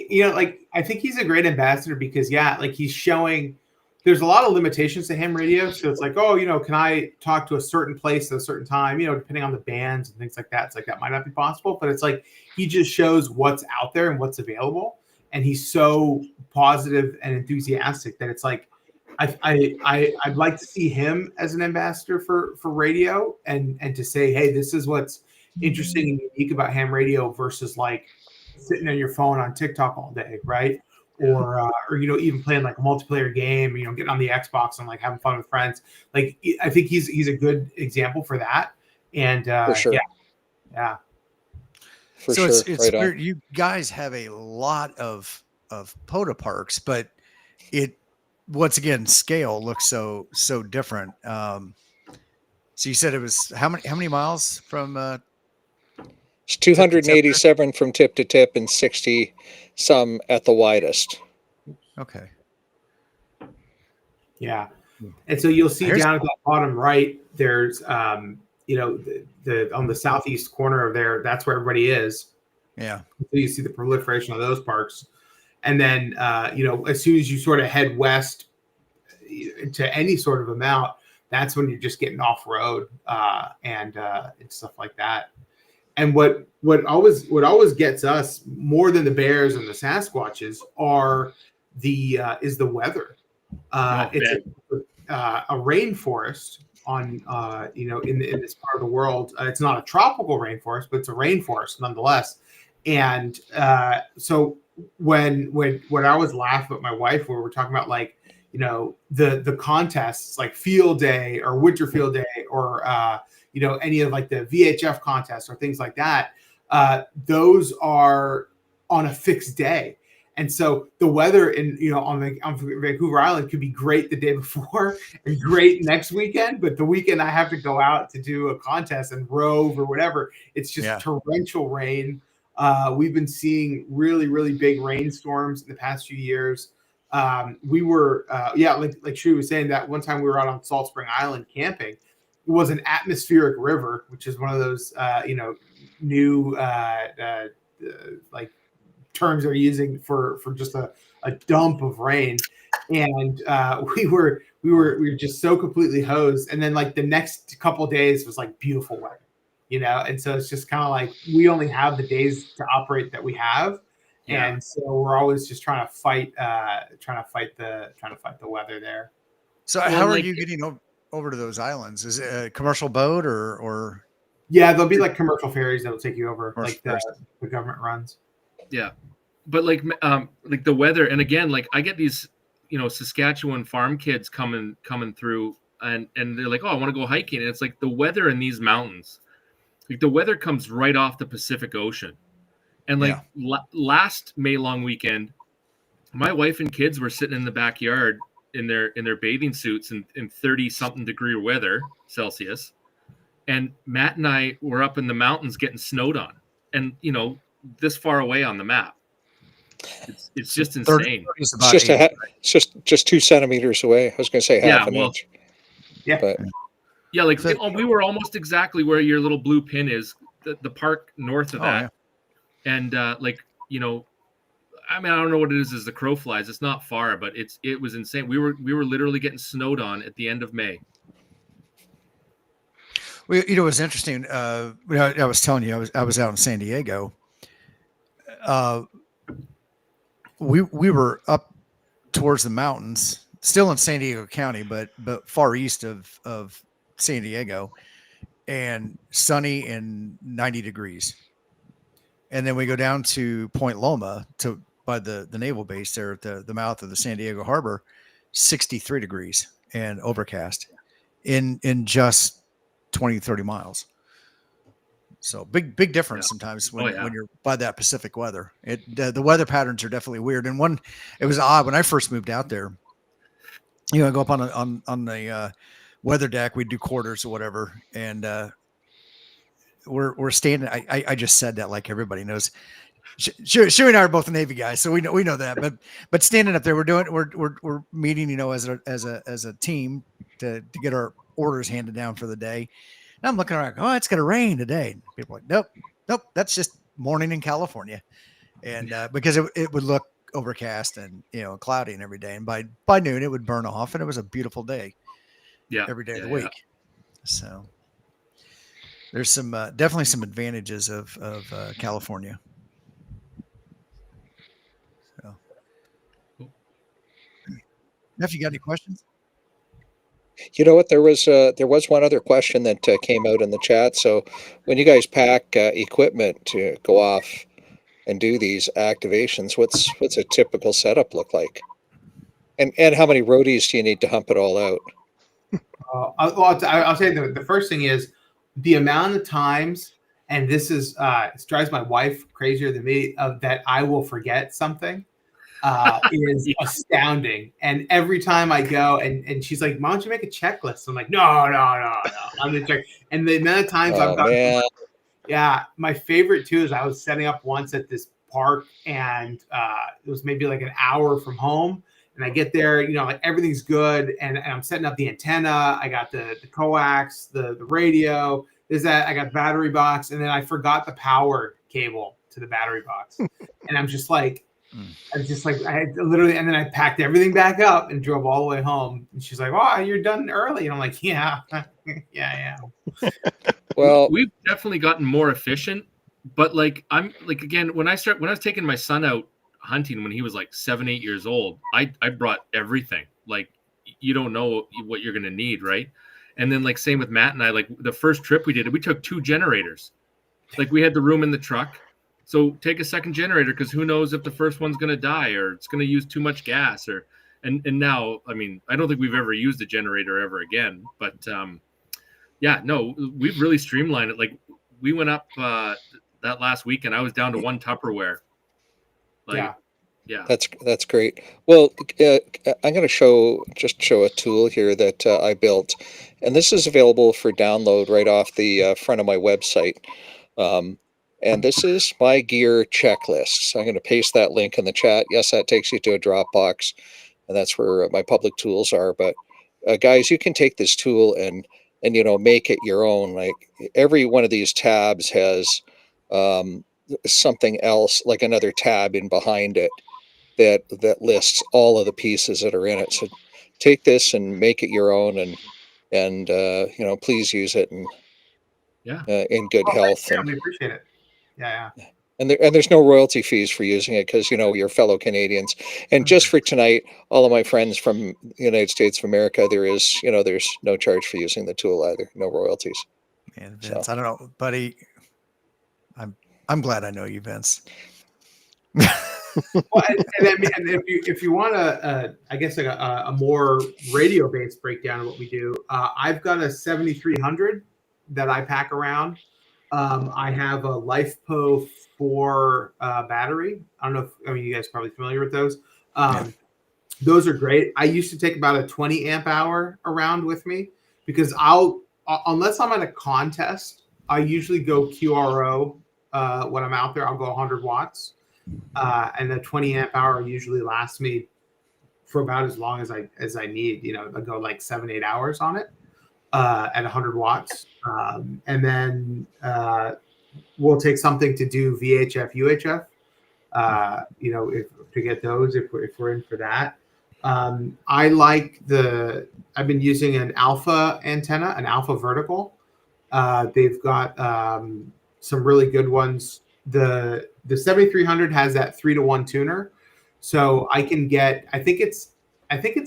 I think he's a great ambassador because like he's showing there's a lot of limitations to ham radio. So it's like, can I talk to a certain place at a certain time? Depending on the bands and things like that. It's like that might not be possible, but it's like he just shows what's out there and what's available, and he's so positive and enthusiastic that it's like I'd like to see him as an ambassador for radio and to say, hey, this is what's interesting and unique about ham radio versus like sitting on your phone on TikTok all day, right? Or even playing like a multiplayer game, getting on the Xbox and like having fun with friends. Like I think he's a good example for that. And for sure. Yeah. For so sure. It's weird. You guys have a lot of POTA parks, but once again, scale looks so different. So you said it was how many miles from it's 287 from tip to tip and 60 some at the widest. Okay. Yeah. And so you'll see down at the bottom right, there's the on the southeast corner of there, that's where everybody is. Yeah. So you see the proliferation of those parks. And then as soon as you sort of head west to any sort of amount, that's when you're just getting off road and stuff like that. And what always gets us more than the bears and the Sasquatches is the weather. It's a rainforest on in this part of the world. It's not a tropical rainforest, but it's a rainforest nonetheless. And so when I always laugh at my wife when we're talking about like the contests like field day or winter field day or any of like the VHF contests or things like that, those are on a fixed day. And so the weather on Vancouver Island could be great the day before and great next weekend, but the weekend I have to go out to do a contest and rove or whatever, it's just torrential rain. We've been seeing really, really big rainstorms in the past few years. We were, like Shu was saying, that one time we were out on Salt Spring Island camping. It was an atmospheric river, which is one of those, new like terms they're using for just a dump of rain. And we were just so completely hosed. And then like the next couple of days was like beautiful weather, and so it's just kind of like we only have the days to operate that we have. Yeah. And so we're always just trying to fight the weather there. So how are you getting over to those islands? Is it a commercial boat or? Yeah, there'll be like commercial ferries that'll take you over, like the government runs. Yeah, but like the weather, and again, like I get these, Saskatchewan farm kids coming through, and they're like, oh, I want to go hiking, and it's like the weather in these mountains, like the weather comes right off the Pacific Ocean. And like last May long weekend, my wife and kids were sitting in the backyard in their bathing suits in 30-something degree weather Celsius. And Matt and I were up in the mountains getting snowed on. And, this far away on the map. It's just insane. It's just 2 centimeters away. I was going to say half an inch. Yeah. But yeah, like we were almost exactly where your little blue pin is, the park north of that. Yeah. And I don't know what it is as the crow flies. It's not far, but it was insane. We were literally getting snowed on at the end of May. Well, it was interesting. I was telling you, I was out in San Diego. We were up towards the mountains, still in San Diego County, but far east of San Diego, and sunny and 90 degrees. And then we go down to Point Loma by the naval base there at the mouth of the San Diego Harbor, 63 degrees and overcast in just 20, 30 miles. So big difference sometimes when you're by that Pacific weather. The weather patterns are definitely weird. And it was odd when I first moved out there. I go up on the weather deck. We do quarters or whatever, and we're standing. I just said that like everybody knows. Shuey and I are both Navy guys, so we know that. But standing up there, we're meeting, as a team to get our orders handed down for the day. And I'm looking around, it's gonna rain today. And people are like, nope, that's just morning in California, and because it would look overcast and cloudy and every day, and by noon it would burn off, and it was a beautiful day. Yeah, every day of the week. So there's some definitely some advantages of California. So, Jeff, you got any questions? You know what? There was one other question that came out in the chat. So when you guys pack equipment to go off and do these activations, what's a typical setup look like? And how many roadies do you need to hump it all out? I'll say the first thing is the amount of times, and this is it drives my wife crazier than me, that I will forget something is astounding. And every time I go and she's like, why don't you make a checklist? I'm like, no. I'm gonna check. And the amount of times I've gotten, my favorite too is I was setting up once at this park, and it was maybe like an hour from home. And I get there, like everything's good, and I'm setting up the antenna. I got the coax, the radio. There's that. I got battery box, and then I forgot the power cable to the battery box, and I'm just like, I had literally, and then I packed everything back up and drove all the way home. And she's like, "Oh, you're done early," and I'm like, "Yeah, yeah." Well, we've definitely gotten more efficient, but I'm again when I was taking my son out hunting when he was like 7-8 years old, I brought everything. Like, you don't know what you're gonna need, right? And then same with Matt and I, the first trip we did, we took 2 generators. We had the room in the truck, so take a second generator, because who knows if the first one's gonna die or it's gonna use too much gas, or and now, I mean, I don't think we've ever used a generator ever again, but we've really streamlined it. We went up that last weekend, I was down to 1 Tupperware. Yeah, that's great. Well, I'm going to show a tool here that I built, and this is available for download right off the front of my website. And this is my gear checklist. So I'm going to paste that link in the chat. Yes, that takes you to a Dropbox, and that's where my public tools are. But guys, you can take this tool and make it your own. Like, every one of these tabs has something else, like another tab in behind it that lists all of the pieces that are in it. So take this and make it your own, and please use it in good health. Yeah, we appreciate it. Yeah. And there's no royalty fees for using it, because you're fellow Canadians. And just for tonight, all of my friends from the United States of America, there's no charge for using the tool either. No royalties. Man, Vince, I don't know, buddy. I'm glad I know you, Vince. Well, and if you want I guess a more radio-based breakdown of what we do, I've got a 7300 that I pack around. I have a LifePo 4 battery. I don't know if you guys are probably familiar with those. Those are great. I used to take about a 20 amp hour around with me, because unless I'm at a contest, I usually go QRO when I'm out there. I'll go 100 watts. And the 20 amp hour usually lasts me for about as long as I need. I go 7-8 hours on it at 100 watts. And then we'll take something to do VHF, UHF, to get those if we're in for that. I've been using an alpha antenna, an alpha vertical. They've got some really good ones. The 7300 has that 3-to-1 tuner, so I can get. I think it's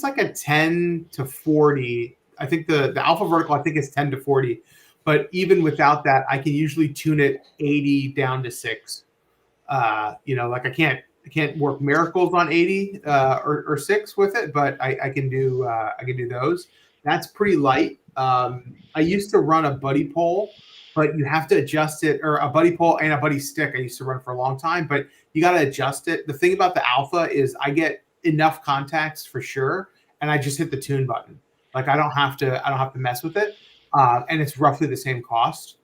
like a 10 to 40. I think the alpha vertical, I think it's 10 to 40, but even without that, I can usually tune it 80 down to 6. I can't work miracles on 80 or 6 with it, but I can do those. That's pretty light. I used to run a buddy pole, but you have to adjust it, or a buddy pole and a buddy stick. I used to run for a long time, but you got to adjust it. The thing about the alpha is I get enough contacts for sure. and I just hit the tune button. Like I don't have to mess with it, and it's roughly the same cost.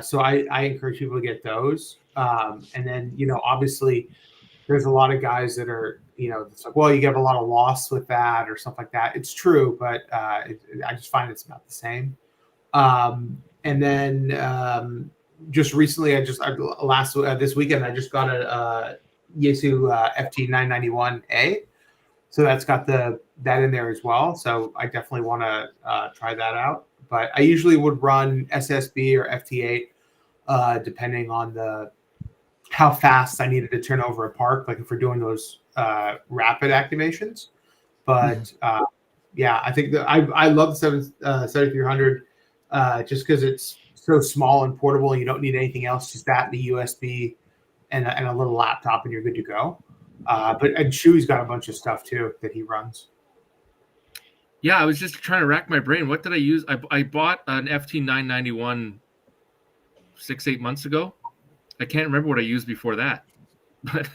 So I encourage people to get those. And then obviously there's a lot of guys that are it's like, well, you get a lot of loss with that or stuff like that. It's true, but I just find it's about the same. And then just recently, this weekend I just got a Yaesu FT991A, so that's got that in there as well. So I definitely want to try that out. But I usually would run SSB or FT8 depending on how fast I needed to turn over a park, like if we're doing those rapid activations. But yeah, I think that I love the 7300 just because it's so small and portable, and you don't need anything else, just that, the USB, and a little laptop, and you're good to go. And Chewy's got a bunch of stuff too that he runs. Yeah, I was just trying to rack my brain. What did I use? I bought an FT991 6-8 months ago. I can't remember what I used before that. But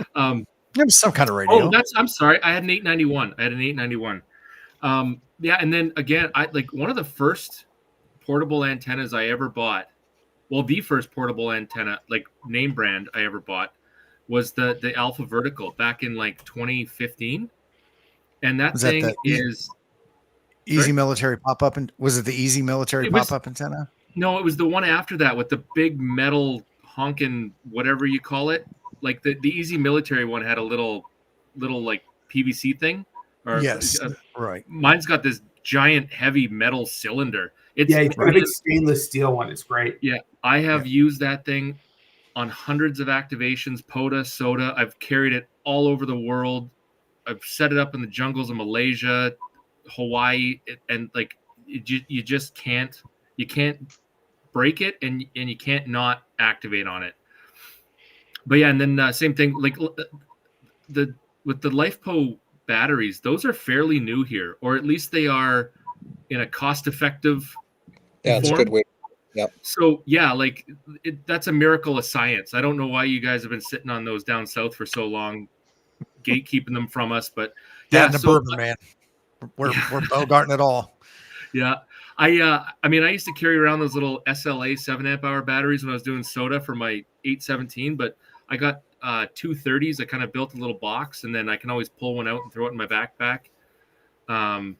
it was some kind of radio. Oh, I'm sorry. I had an 891. Yeah, and then again, one of the first portable antennas I ever bought. Well, the first portable antenna, like name brand I ever bought, was the Alpha Vertical back in like 2015. And that thing is Easy Military pop-up. And was it the Easy Military pop-up antenna? No, it was the one after that with the big metal honking, whatever you call it. Like the Easy Military one had a little like PVC thing. Yes, right. Mine's got this giant heavy metal cylinder. It's a big stainless steel one. It's great. Yeah, I have used that thing on hundreds of activations, POTA, SOTA. I've carried it all over the world. I've set it up in the jungles of Malaysia, Hawaii, and like you just can't. You can't break it, and you can't not activate on it. But yeah, and then same thing. Like with the LifePo batteries, those are fairly new here, or at least they are in a cost-effective. Yeah, it's a good way. Yeah. So yeah, like that's a miracle of science. I don't know why you guys have been sitting on those down south for so long, gatekeeping them from us. But yeah, the bourbon, man. We're bogarting it all. Yeah. I mean, I used to carry around those little SLA 7 amp hour batteries when I was doing SOTA for my 817, but I got 230s. I kind of built a little box, and then I can always pull one out and throw it in my backpack. And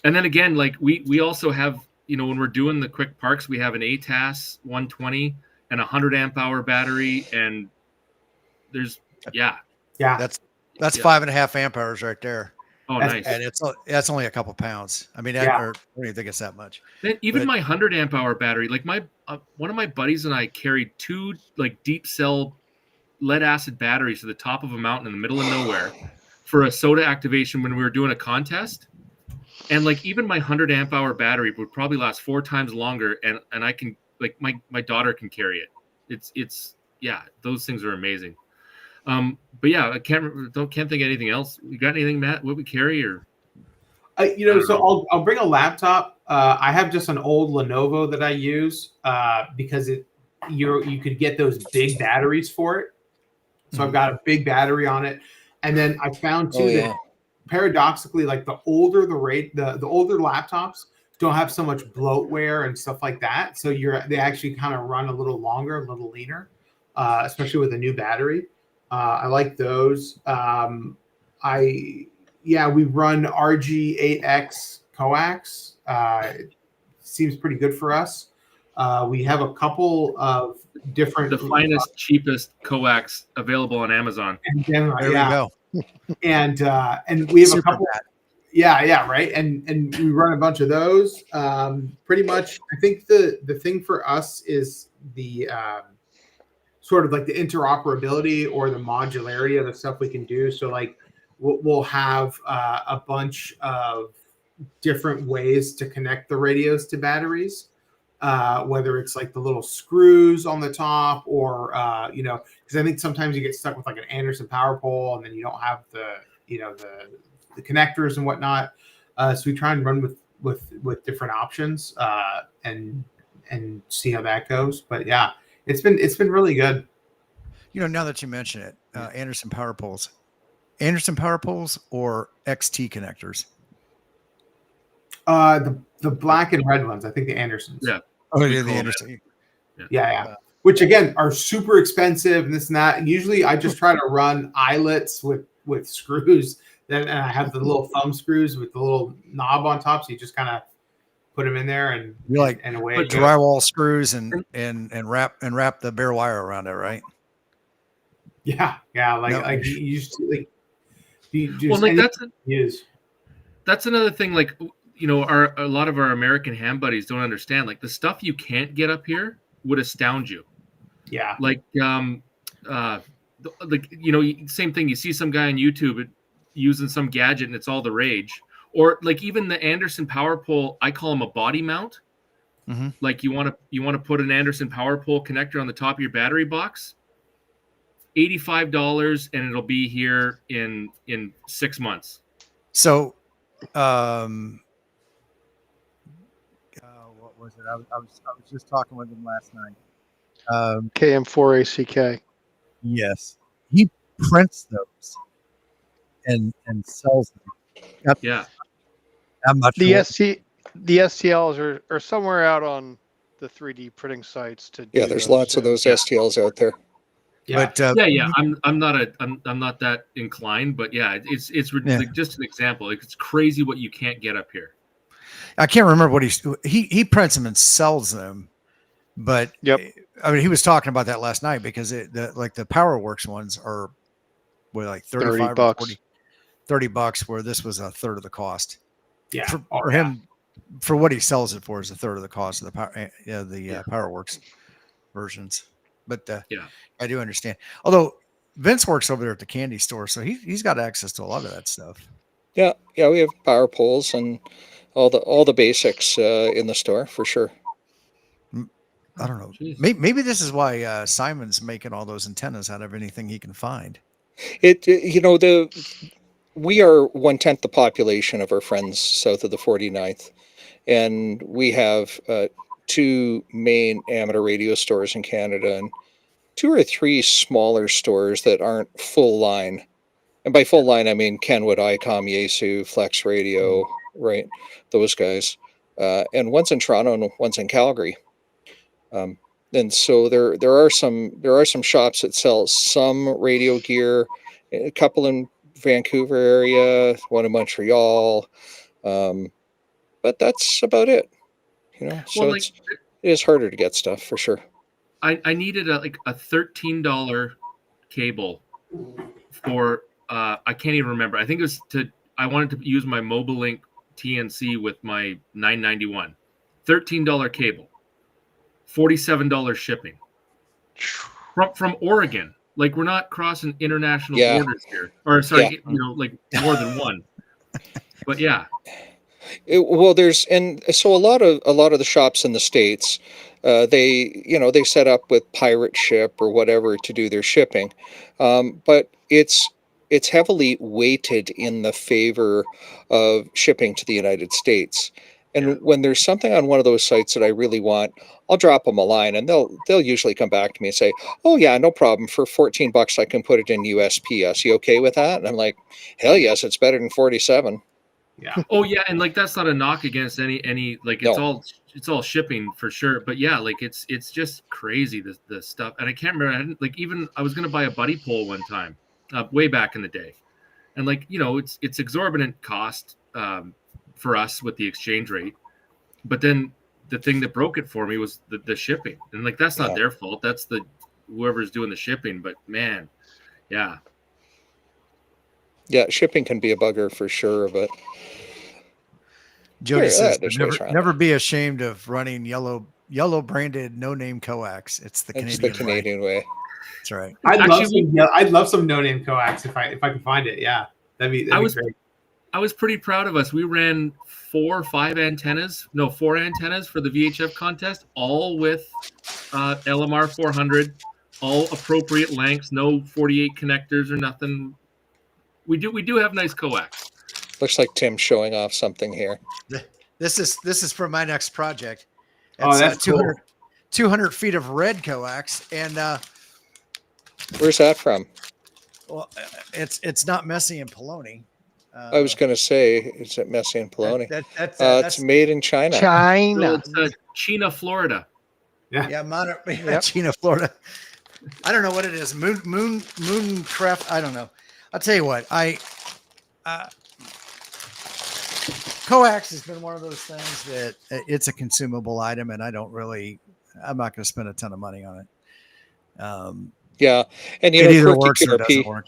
then again, like we also have, when we're doing the quick parks, we have an ATAS 120 and a 100 amp hour battery, and there's that's 5.5 amp hours right there. Oh, nice. And that's only a couple pounds. I mean, I don't even think it's that much. Then even my 100 amp hour battery, like my one of my buddies and I carried 2 like deep cell lead acid batteries to the top of a mountain in the middle of nowhere for a SOTA activation when we were doing a contest. And like even my 100 amp hour battery would probably last 4 times longer, and I can, like, my daughter can carry it. It's those things are amazing. But yeah, I can't think of anything else. You got anything, Matt? What we carry or? So I'll bring a laptop. I have just an old Lenovo that I use because you could get those big batteries for it. So I've got a big battery on it, and then I found too that paradoxically, like the older the older laptops don't have so much bloatware and stuff like that. So they actually kind of run a little longer, a little leaner, especially with a new battery. I like those. We run RG8X coax. It seems pretty good for us. We have a couple of different, the finest, cheapest coax available on Amazon. And then, there we go. And we have a couple. Right. And we run a bunch of those. Pretty much, I think the thing for us is the sort of like the interoperability or the modularity of the stuff we can do. So like we'll have a bunch of different ways to connect the radios to batteries, whether it's like the little screws on the top or, because I think sometimes you get stuck with like an Anderson power pole and then you don't have the connectors and whatnot. So we try and run with different options and see how that goes. But yeah, it's been really good. Now that you mention it, Anderson power poles, Anderson power poles or XT connectors? The black and red ones. I think the Andersons. Yeah. Oh, We yeah, the call Anderson. Yeah. Which again are super expensive and this and that. And usually I just try to run eyelets with screws. Then I have the little thumb screws with the little knob on top. So you just kind of put them in there and You like and away put it goes. drywall screws and wrap the bare wire around it, right? Yeah. Like you used to like. Well, like use. That's another thing. Like, you know, a lot of our American ham buddies don't understand. Like the stuff you can't get up here would astound you. Yeah. Like you know, same thing. You see some guy on YouTube using some gadget and it's all the rage. Or like even the Anderson power pole, I call them a body mount. Mm-hmm. Like you want to put an Anderson power pole connector on the top of your battery box. $85 and it'll be here in 6 months. So, what was it? I was just talking with him last night. KM4ACK. Yes, he prints those and sells them. Yeah, I'm not The sure. the STLs are somewhere out on the 3D printing sites to do There's those lots of too. those STLs out there. Yeah. But yeah. I'm not that inclined, but yeah, it's like just an example. Like it's crazy what you can't get up here. I can't remember what he prints them and sells them. But Yep. I mean, he was talking about that last night because the PowerWorks ones are like 35 or 40, $30, where this was a third of the cost. Yeah. For him, for what he sells it for is a third of the cost of the PowerWorks versions. But I do understand. Although Vince works over there at the candy store, so he's got access to a lot of that stuff. Yeah, we have power poles and all the basics in the store for sure. I don't know. Jeez. Maybe this is why Simon's making all those antennas out of anything he can find. We are 1/10 the population of our friends south of the 49th, and we have 2 main amateur radio stores in Canada and 2 or 3 smaller stores that aren't full line. And by full line, I mean Kenwood, ICOM, Yaesu, Flex Radio, right? Those guys. And one's in Toronto and one's in Calgary. And so there are some shops that sell some radio gear, a couple in Vancouver area, one in Montreal, but that's about it. You know, so Well, it is harder to get stuff for sure. I needed a $13 cable for I can't even remember. I think it was I wanted to use my MobileLink TNC with my 991. $13 cable. $47 shipping. From Oregon. Like we're not crossing international borders here. Or sorry, you know, like more than one. But yeah. So a lot of the shops in the States, they set up with pirate ship or whatever to do their shipping, but it's heavily weighted in the favor of shipping to the United States. And when there's something on one of those sites that I really want, I'll drop them a line, and they'll usually come back to me and say, "Oh yeah, no problem. For $14, I can put it in USPS. You okay with that?" And I'm like, "Hell yes, it's better than 47." Yeah. Oh yeah, and like that's not a knock against any like it's all shipping for sure. But yeah, like it's just crazy the stuff. And I can't remember. I was gonna buy a buddy pole one time, way back in the day, and like you know it's exorbitant cost for us with the exchange rate. But then the thing that broke it for me was the shipping, and like that's not their fault. That's whoever's doing the shipping. But man, yeah. Yeah, shipping can be a bugger for sure, but Jody says never be ashamed of running yellow branded no name coax. It's the Canadian way. That's right. I'd love some no name coax if I could find it. Yeah, that'd be great. I was pretty proud of us. We ran 4 or 5 antennas, no 4 antennas for the VHF contest, all with LMR 400, all appropriate lengths, no 48 connectors or nothing. We do have nice coax. Looks like Tim's showing off something here. This is for my next project. It's, that's 200 feet of red coax. And where's that from? Well, it's not Messi and Poloni. I was going to say, is it Messi and Poloni? It's That's made in China. No, China. it's China, Florida. yeah, China, Florida. I don't know what it is. Mooncraft. I don't know. I'll tell you what. Coax has been one of those things that it's a consumable item, and I'm not going to spend a ton of money on it. Yeah, and it either works or it doesn't work.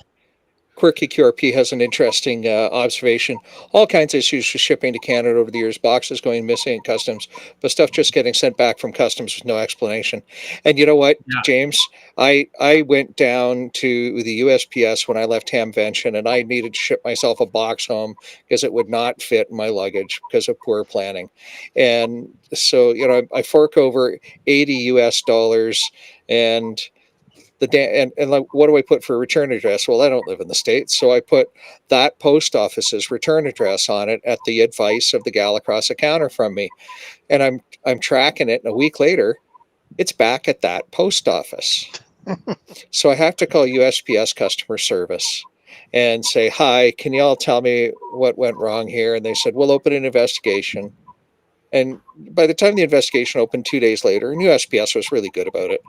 Quirky QRP has an interesting observation. All kinds of issues with shipping to Canada over the years, boxes going missing at customs, but stuff just getting sent back from customs with no explanation. And you know what, James? I went down to the USPS when I left Hamvention, and I needed to ship myself a box home because it would not fit in my luggage because of poor planning. And so, I fork over $80 and and like, what do I put for a return address? Well, I don't live in the States, so I put that post office's return address on it at the advice of the gal across the counter from me. And I'm tracking it, and a week later, it's back at that post office. So I have to call USPS customer service and say, "Hi, can you all tell me what went wrong here?" And they said, "We'll open an investigation." And by the time the investigation opened 2 days later, and USPS was really good about it,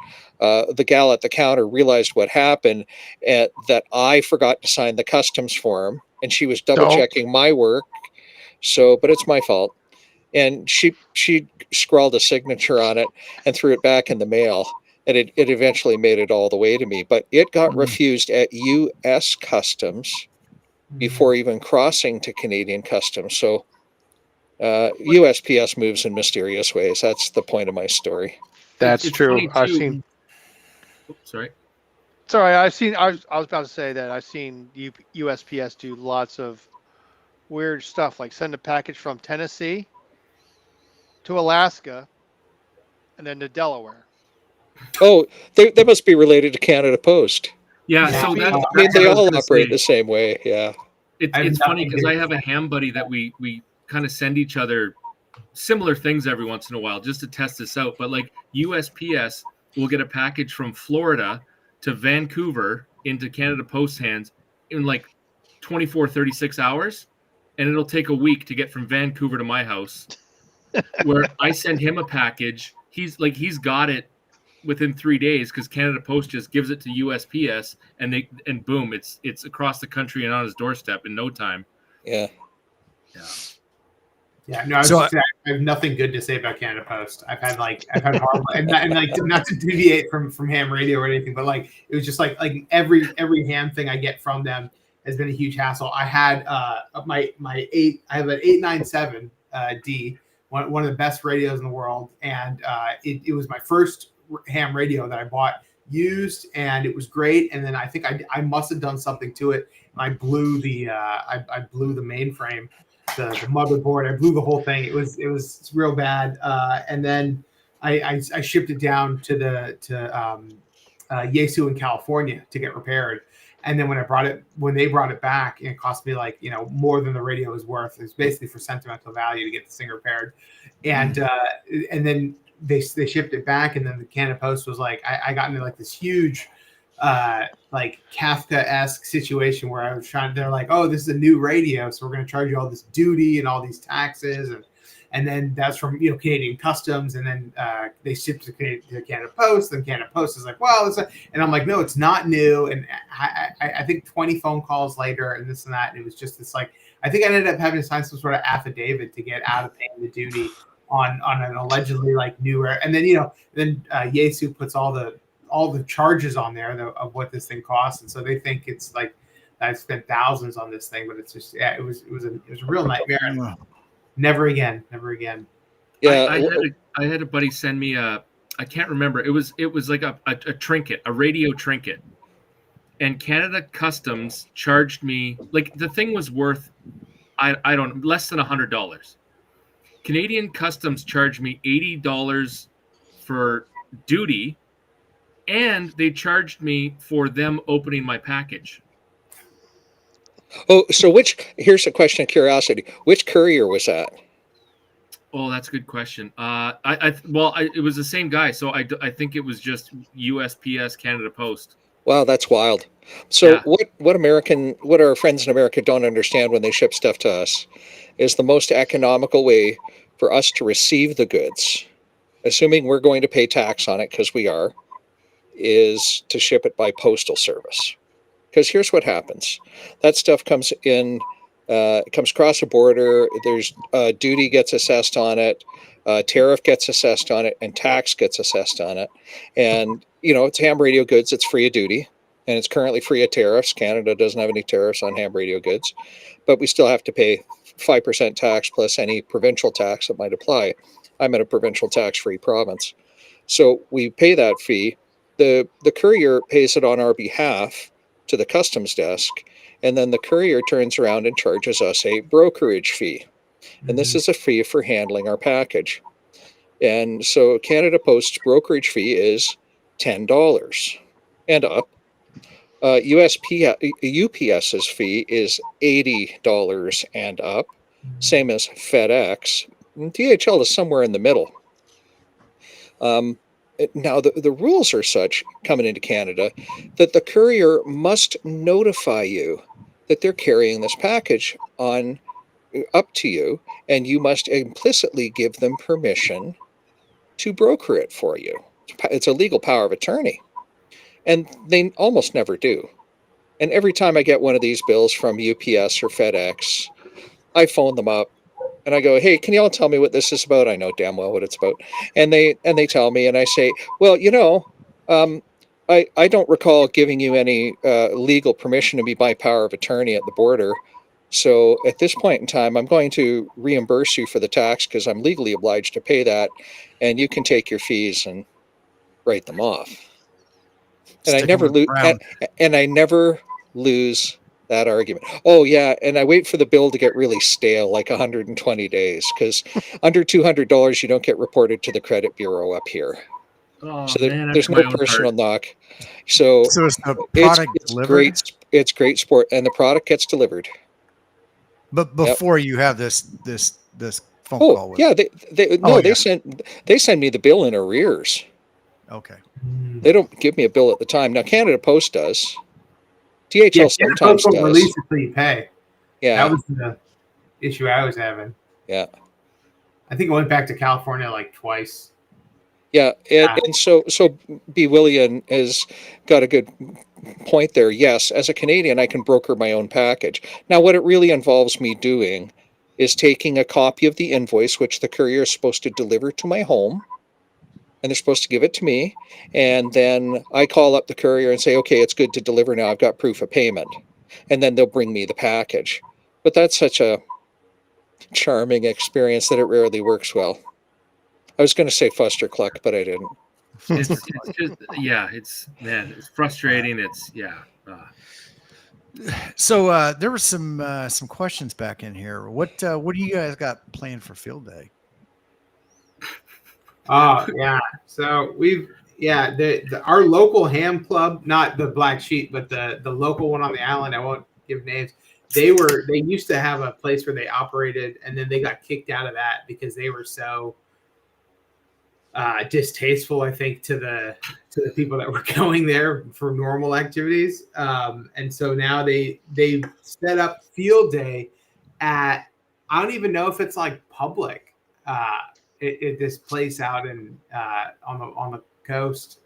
the gal at the counter realized what happened, that I forgot to sign the customs form, and she was double checking my work. So, but it's my fault. And she scrawled a signature on it and threw it back in the mail. And it eventually made it all the way to me. But it got refused at U.S. Customs before even crossing to Canadian Customs. So, USPS moves in mysterious ways. That's the point of my story. That's true. I've seen. Sorry. Sorry, I've seen. I was about to say that I've seen USPS do lots of weird stuff, like send a package from Tennessee to Alaska, and then to Delaware. Oh, they must be related to Canada Post. Yeah, so that's, they all operate the same way. Yeah. It's funny because I have a ham buddy that we kind of send each other similar things every once in a while just to test this out. But like USPS will get a package from Florida to Vancouver into Canada Post hands in like 24, 36 hours. And it'll take a week to get from Vancouver to my house where I send him a package. He's got it within 3 days because Canada Post just gives it to USPS and boom, it's across the country and on his doorstep in no time. Yeah. Yeah, no, I have nothing good to say about Canada Post. I've had horrible, and not to deviate from ham radio or anything, but like it was just like every ham thing I get from them has been a huge hassle. I had I have an 897 D, one of the best radios in the world, and it was my first ham radio that I bought used, and it was great. And then I think I must have done something to it. And I blew the mainframe. The motherboard, I blew the whole thing. It was real bad. And then I shipped it down to Yesu in California to get repaired. And then when they brought it back, it cost me more than the radio was worth. It was basically for sentimental value to get this thing repaired. And then they shipped it back, and then the Canada Post was like, I got into like this huge like Kafka-esque situation where I was they're like, oh, this is a new radio, so we're going to charge you all this duty and all these taxes, and then that's from Canadian Customs, and then they shipped to Canada Post, and Canada Post is like, well, and I'm like, no, it's not new, and I think 20 phone calls later and this and that, and it was just this like, I think I ended up having to sign some sort of affidavit to get out of paying the duty on an allegedly like newer, and then Yesu puts all the charges on there of what this thing costs, and so they think it's like I spent thousands on this thing, but it's just it was a real nightmare. Never again. Yeah, I had a buddy send me I can't remember. It was like a trinket, a radio trinket, and Canada Customs charged me like the thing was worth I don't less than $100. Canadian Customs charged me $80 for duty. And they charged me for them opening my package. Oh, so here's a question of curiosity. Which courier was that? Oh, that's a good question. It was the same guy. So I think it was just USPS Canada Post. Wow, that's wild. So Yeah. what our friends in America don't understand when they ship stuff to us is the most economical way for us to receive the goods, assuming we're going to pay tax on it because we are, is to ship it by postal service. Because here's what happens: that stuff comes in, it comes across the border. There's duty gets assessed on it, tariff gets assessed on it, and tax gets assessed on it. And it's ham radio goods. It's free of duty, and it's currently free of tariffs. Canada doesn't have any tariffs on ham radio goods, but we still have to pay 5% tax plus any provincial tax that might apply. I'm in a provincial tax-free province, so we pay that fee. The courier pays it on our behalf to the customs desk, and then the courier turns around and charges us a brokerage fee. And this is a fee for handling our package. And so Canada Post's brokerage fee is $10 and up. UPS's fee is $80 and up, same as FedEx. DHL is somewhere in the middle. Now, the rules are such coming into Canada that the courier must notify you that they're carrying this package on up to you, and you must implicitly give them permission to broker it for you. It's a legal power of attorney, and they almost never do. And every time I get one of these bills from UPS or FedEx, I phone them up. And I go, hey, can you all tell me what this is about? I know damn well what it's about. And they tell me, and I say, well, I don't recall giving you any legal permission to be by power of attorney at the border. So at this point in time, I'm going to reimburse you for the tax because I'm legally obliged to pay that. And you can take your fees and write them off. And I never lose. And I never lose that argument. Oh yeah, and I wait for the bill to get really stale, like 120 days, because under $200 you don't get reported to the credit bureau up here. Oh, so man, there's no personal knock. So is the product it's delivered? great. It's great sport, and the product gets delivered. But before you have this phone call with. Yeah, they send me the bill in arrears. Okay. They don't give me a bill at the time. Now Canada Post does. DHL sometimes does. Release it till you pay. Yeah, that was the issue I was having. Yeah, I think I went back to California like twice. Yeah, and so B. Willian has got a good point there. Yes, as a Canadian, I can broker my own package. Now, what it really involves me doing is taking a copy of the invoice, which the courier is supposed to deliver to my home, and they're supposed to give it to me, and then I call up the courier and say, okay, it's good to deliver now. I've got proof of payment, and then they'll bring me the package. But that's such a charming experience that it rarely works well. I was going to say fuster cluck, but I didn't. It's just, it's frustrating. So there were some questions back in here. What do you guys got planned for field day? Oh yeah, so our local ham club, not the Black Sheep, but the local one on the island. I won't give names. They used to have a place where they operated, and then they got kicked out of that because they were so distasteful, I think, to the people that were going there for normal activities. And so now they set up field day at, I don't even know if it's like public, this place out in on the coast.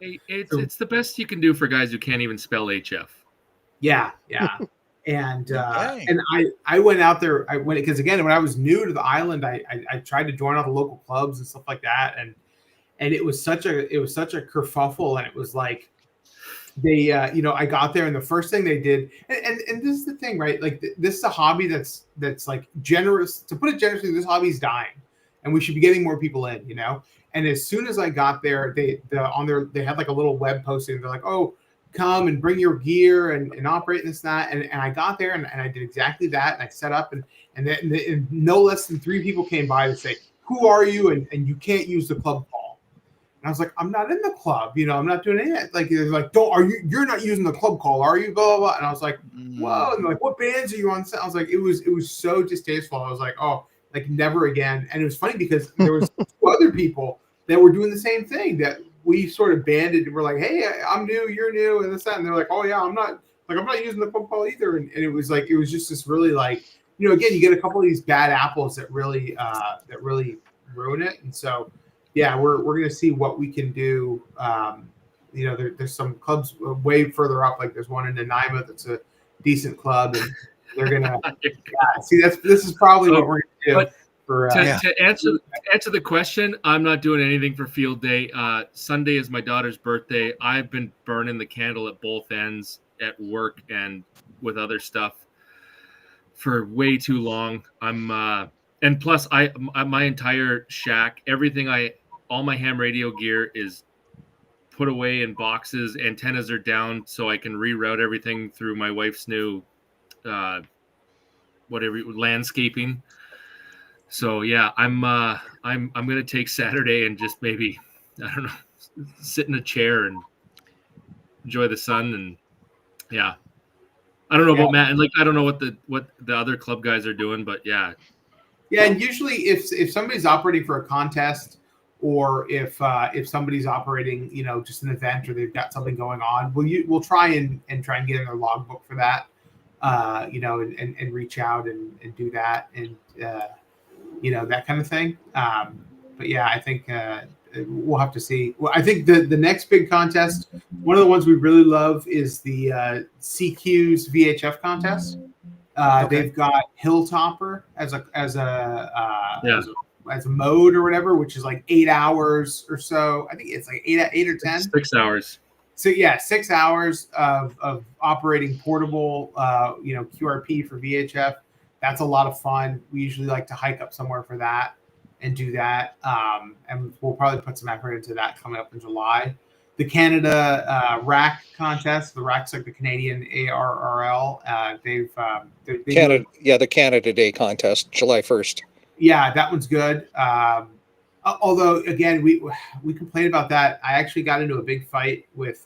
It's the best you can do for guys who can't even spell HF. Yeah. And I went out there. I went because again, when I was new to the island, I tried to join all the local clubs and stuff like that, and it was such a kerfuffle, and it was like they I got there, and the first thing they did, and this is the thing, right? Like this is a hobby that's like generous. To put it generously, this hobby's dying, and we should be getting more people in, And as soon as I got there, they had like a little web posting. They're like, oh, come and bring your gear and operate this, that. And I got there and I did exactly that. And I set up and then no less than 3 people came by to say, who are you? And you can't use the club call. And I was like, I'm not in the club. I'm not doing any of that. Like, they're like, you're not using the club call, are you? Blah, blah, blah. And I was like, whoa. And they're like, what bands are you on? I was like, it was so distasteful. I was like, oh, like never again. And it was funny because there was 2 other people that were doing the same thing that we sort of banded. We're like, hey, I'm new, you're new, and this that, and they're like, oh yeah, I'm not using the club call either, and it was just this really like, again, you get a couple of these bad apples that really ruin it, and so yeah, we're gonna see what we can do. There's some clubs way further up, like there's one in Nanaimo that's a decent club, and they're gonna see this is probably what we're gonna do. To answer the question, I'm not doing anything for field day. Sunday is my daughter's birthday. I've been burning the candle at both ends at work and with other stuff for way too long. And plus my entire shack, all my ham radio gear is put away in boxes. Antennas are down so I can reroute everything through my wife's new landscaping. So yeah, I'm gonna take Saturday and just maybe, I don't know, sit in a chair and enjoy the sun. And yeah, I don't know about Matt, and I don't know what the other club guys are doing, but yeah. Yeah, and usually if somebody's operating for a contest, or if somebody's operating, just an event, or they've got something going on, we'll try and get in their logbook for that, and reach out and do that, and that kind of thing. But yeah, I think we'll have to see. Well, I think the next big contest, one of the ones we really love, is the CQ's VHF contest. They've got Hilltopper as a mode or whatever, which is like 8 hours or so. I think it's like 8 or 10. 6 hours. So yeah, 6 hours of operating portable, QRP for VHF. That's a lot of fun. We usually like to hike up somewhere for that and do that. And we'll probably put some effort into that coming up in July. The Canada rack contest, the rack's like the Canadian ARRL. The Canada Day contest, July 1st. Yeah, that one's good. Although again, we complain about that. I actually got into a big fight with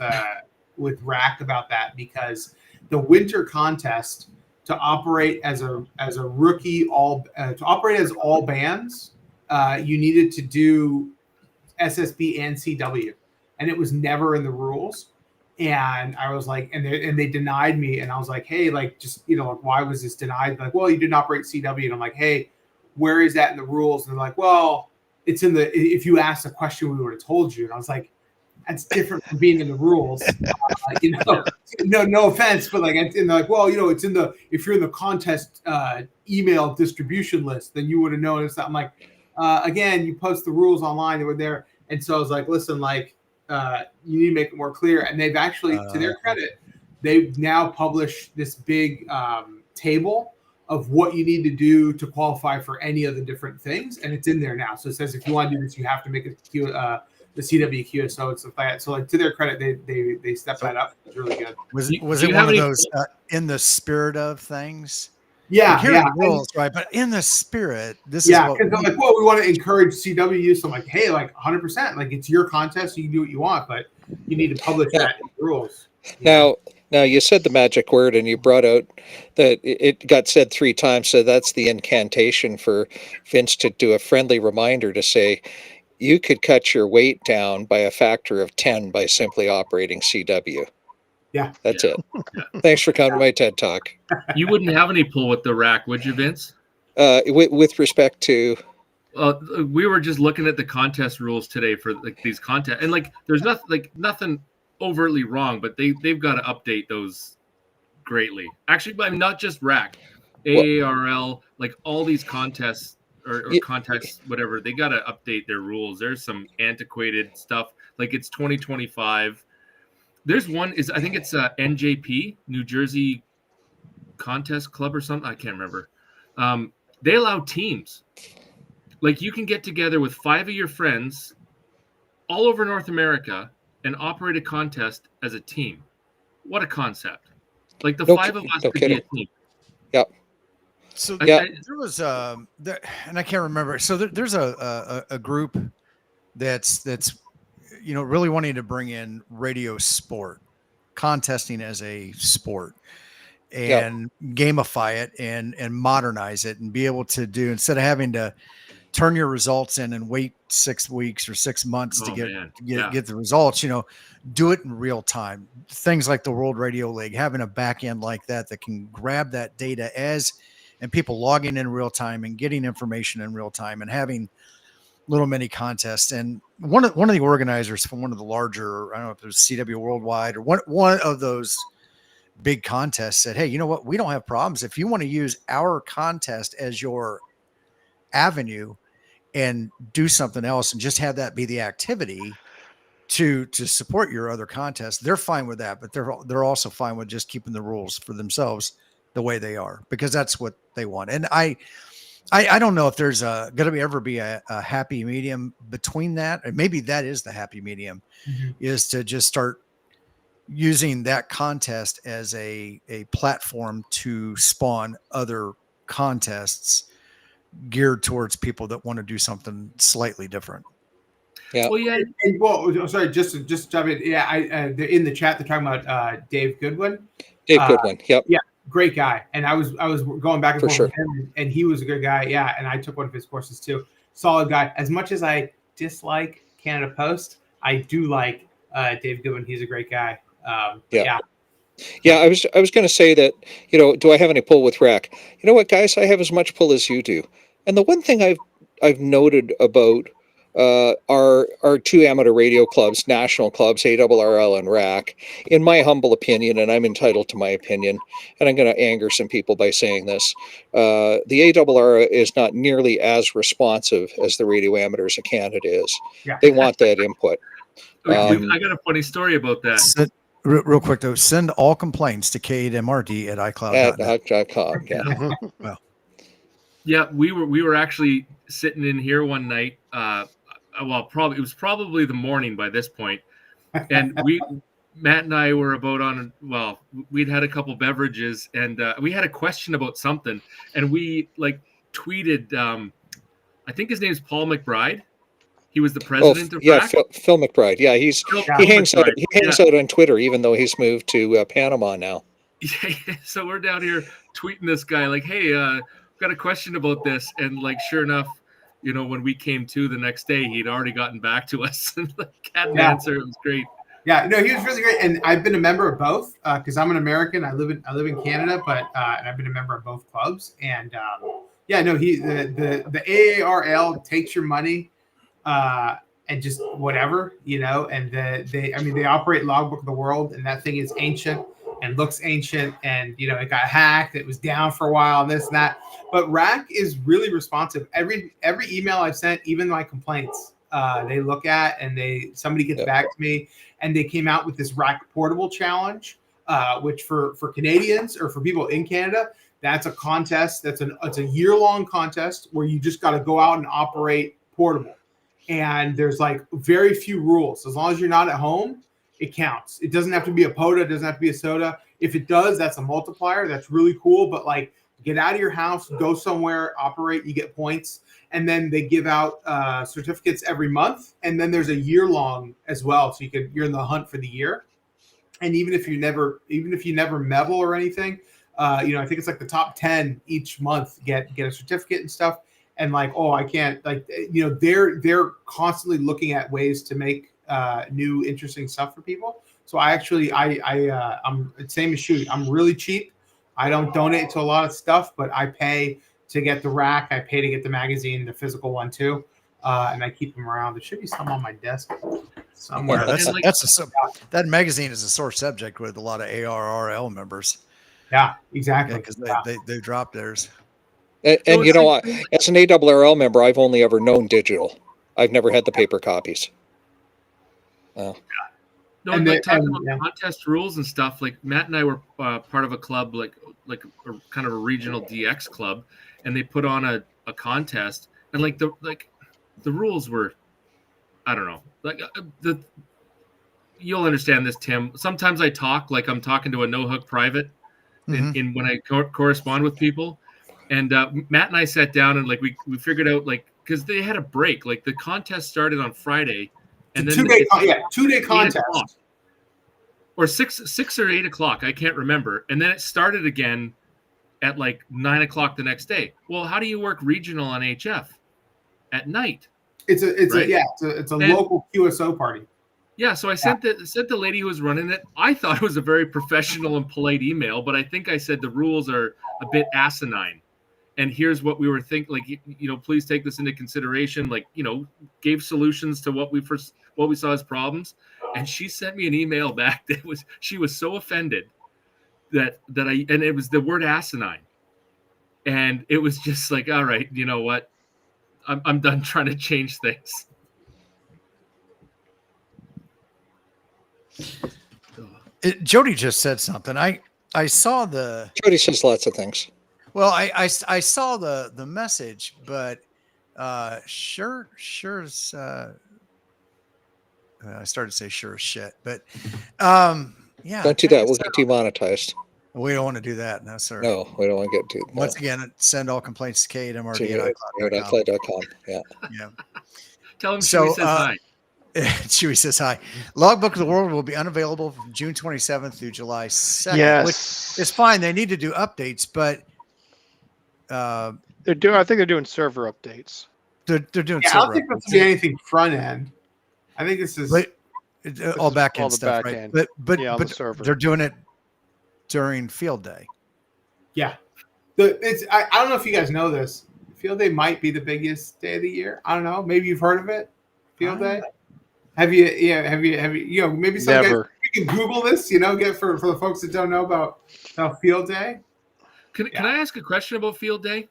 rack about that, because the winter contest, to operate as a rookie, to operate as all bands, you needed to do SSB and CW, and it was never in the rules. And I was like, and they denied me, and I was like, hey, why was this denied? Like, well, you didn't operate CW, and I'm like, hey, where is that in the rules? And they're like, well, it's in if you asked a question, we would have told you. And I was like, that's different from being in the rules. No offense, but and they're like, well, it's if you're in the contest email distribution list, then you would have known. I'm like, again, you post the rules online, they were there. And so I was like, listen, you need to make it more clear. And they've actually, to their credit, they've now published this big table of what you need to do to qualify for any of the different things, and it's in there now. So it says if you want to do this, you have to make the CW QSO. It's like, so to their credit, they stepped that up. It's really good. Was it one of those in the spirit of things? Yeah, here are the rules, right? But in the spirit, this is because they're like, well, we want to encourage CW use. So I'm like, hey, 100%, it's your contest, you can do what you want, but you need to publish that in the rules. Now you said the magic word, and you brought out that it got said 3 times. So that's the incantation for Vince to do a friendly reminder to say, you could cut your weight down by a factor of 10 by simply operating CW. Yeah. That's it. Thanks for coming to my TED Talk. You wouldn't have any pull with the rack, would you, Vince? With respect to... we were just looking at the contest rules today for these contests, and there's nothing overtly wrong, but they've got to update those greatly. Actually, but not just rack, AARL, all these contests or contests, whatever, they got to update their rules. There's some antiquated stuff. It's 2025. There's one I think it's NJP, New Jersey Contest Club or something. I can't remember. They allow teams. You can get together with 5 of your friends all over North America and operate a contest as a team. What a concept. 5 of us could be a team. Yep. So there was and I can't remember. So there's a group that's really wanting to bring in radio sport, contesting as a sport, and gamify it and modernize it, and be able to do, instead of having to turn your results in and wait 6 weeks or 6 months to Oh, get man. get, Yeah. get the results. Do it in real time. Things like the World Radio League, having a back end like that can grab that data and people logging in real time and getting information in real time and having little mini contests. And one of the organizers from one of the larger, I don't know if it was CW Worldwide or one of those big contests said, hey, you know what? We don't have problems. If you want to use our contest as your avenue and do something else and just have that be the activity to support your other contests, they're fine with that. But they're also fine with just keeping the rules for themselves the way they are, because that's what they want. And I don't know if there's going to ever be a happy medium between that. And maybe that is the happy medium, is to just start using that contest as a platform to spawn other contests geared towards people that want to do something slightly different. Yeah. Well, yeah. Sorry, just to jump in. Yeah, in the chat they're talking about Dave Goodwin. Dave Goodwin. Yep. Yeah, great guy. And I was going back and forth with him, and he was a good guy. Yeah, and I took one of his courses too. Solid guy. As much as I dislike Canada Post, I do like Dave Goodwin. He's a great guy. Yeah. I was going to say that, do I have any pull with RAC? You know what, guys? I have as much pull as you do. And the one thing I've noted about our two amateur radio clubs, national clubs, ARRL and RAC, in my humble opinion, and I'm entitled to my opinion, and I'm going to anger some people by saying this, the ARRL is not nearly as responsive as the Radio Amateurs of Canada is. Yeah. They want that input. I got a funny story about that. Real quick though, send all complaints to k8mrd@icloud.net. Yeah. Well, yeah, we were actually sitting in here one night. It was probably the morning by this point, and Matt and I were we'd had a couple beverages, and we had a question about something, and we tweeted. I think his name's Paul McBride. He was the president of RAC. Phil McBride. Yeah, he hangs out on Twitter, even though he's moved to Panama now. Yeah, so we're down here tweeting this guy like, "Hey, got a question about this," and sure enough, when we came to the next day, he'd already gotten back to us and had an answer. It was great. Yeah, no, he was really great, and I've been a member of both because I'm an American. I live in Canada, but and I've been a member of both clubs. And the AARL takes your money. And just whatever, and they operate Logbook of the World, and that thing is ancient and looks ancient, and it got hacked, it was down for a while, and this and that. But RAC is really responsive. Every email I've sent, even my complaints, they look at, and somebody gets back to me, and they came out with this RAC Portable Challenge, which for Canadians or for people in Canada, that's a contest. It's a year-long contest where you just got to go out and operate portable. And there's very few rules. As long as you're not at home, it counts. It doesn't have to be a POTA. It doesn't have to be a SOTA. If it does, that's a multiplier. That's really cool. But get out of your house, go somewhere, operate, you get points. And then they give out certificates every month. And then there's a year long as well. So you're in the hunt for the year. And even if you never medal or anything, I think it's the top 10 each month get a certificate and stuff. And I can't they're constantly looking at ways to make new interesting stuff for people. So I'm same as Shoot. I'm really cheap. I don't donate to a lot of stuff, but I pay to get the rack. I pay to get the magazine, the physical one too, and I keep them around. There should be some on my desk somewhere. Yeah, that magazine is a sore subject with a lot of ARRL members. Yeah, exactly. Because they dropped theirs. And as an ARRL member, I've only ever known digital. I've never had the paper copies. No, talking about contest rules and stuff. Matt and I were part of a club, like a kind of a regional DX club, and they put on a contest, and the rules were, I don't know, you'll understand this, Tim. Sometimes I talk like I'm talking to a no-hook private, in when I correspond with people. And Matt and I sat down and we figured out because they had a break. The contest started on Friday, and then 2-day contest, or 6 or 8 o'clock. I can't remember. And then it started again at 9 o'clock the next day. Well, how do you work regional on HF? at night. It's a Right? it's a local QSO party. Yeah, so I sent the lady who was running it. I thought it was a very professional and polite email, but I think I said the rules are a bit asinine. And here's what we were thinking, like, please take this into consideration. Like, gave solutions to what we saw as problems. And she sent me an email back she was so offended and it was the word asinine. And it was just like, all right, you know what? I'm done trying to change things. Jody just said something. I saw the. Jody says lots of things. Well, I saw the message, but sure's. I started to say sure as shit, but yeah. Don't do that. We'll get demonetized. We don't want to do that, no, sir. No, we don't want to get to. Once again, send all complaints to Kate iCloud.com. Yeah. Yeah. Tell him Chewy says hi. Chewy says hi. Logbook of the World will be unavailable from June 27th through July 2nd. Yes, which is fine. They need to do updates, but they're doing. I think they're doing server updates. They're doing. Yeah, I don't think that's gonna be anything front end. I think this is all back end stuff, back right? end. But on the server. They're doing it during field day. Yeah, I don't know if you guys know this. Field day might be the biggest day of the year. I don't know. Maybe you've heard of it. Field day. Have you? Yeah. Have you? Maybe some guys, you can Google this. Get for the folks that don't know about field day. Can I ask a question about field day?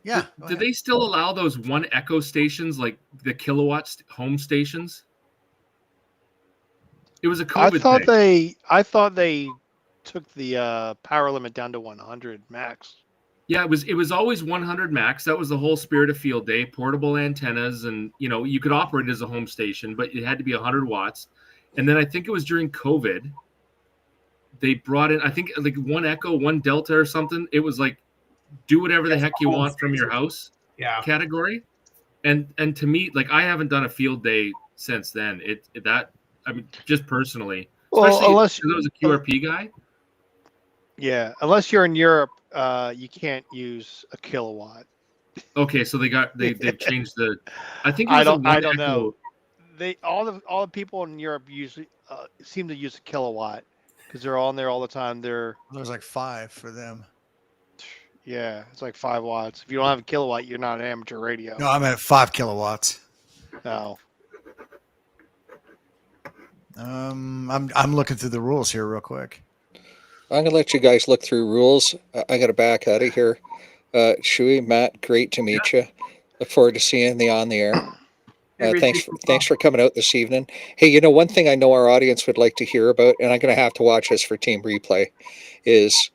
Yeah. Do they still allow those 1 echo stations, like the kilowatt home stations? It was a COVID thing. I thought they took the power limit down to 100 max. Yeah, it was always 100 max. That was the whole spirit of field day. Portable antennas, and you could operate as a home station, but it had to be 100 watts. And then I think it was during COVID, they brought in, I think, like 1 echo, 1 delta or something. It was like, do whatever the heck you want from your house category. And to me, like, I haven't done a field day since then. Just personally, especially unless I was a QRP guy. Yeah, unless you're in Europe, you can't use a kilowatt. Okay, so they've changed the. I think I don't know. All the people in Europe usually seem to use a kilowatt because they're on there all the time. There's like 5 for them. Yeah, it's like 5 watts. If you don't have a kilowatt, you're not an amateur radio. No, I'm at 5 kilowatts. No. I'm looking through the rules here real quick. I'm gonna let you guys look through rules. I gotta back out of here. Chewy, Matt, great to meet you. Look forward to seeing you on the air. Thanks for coming out this evening. Hey, one thing I know our audience would like to hear about, and I'm gonna have to watch this for Team Replay, is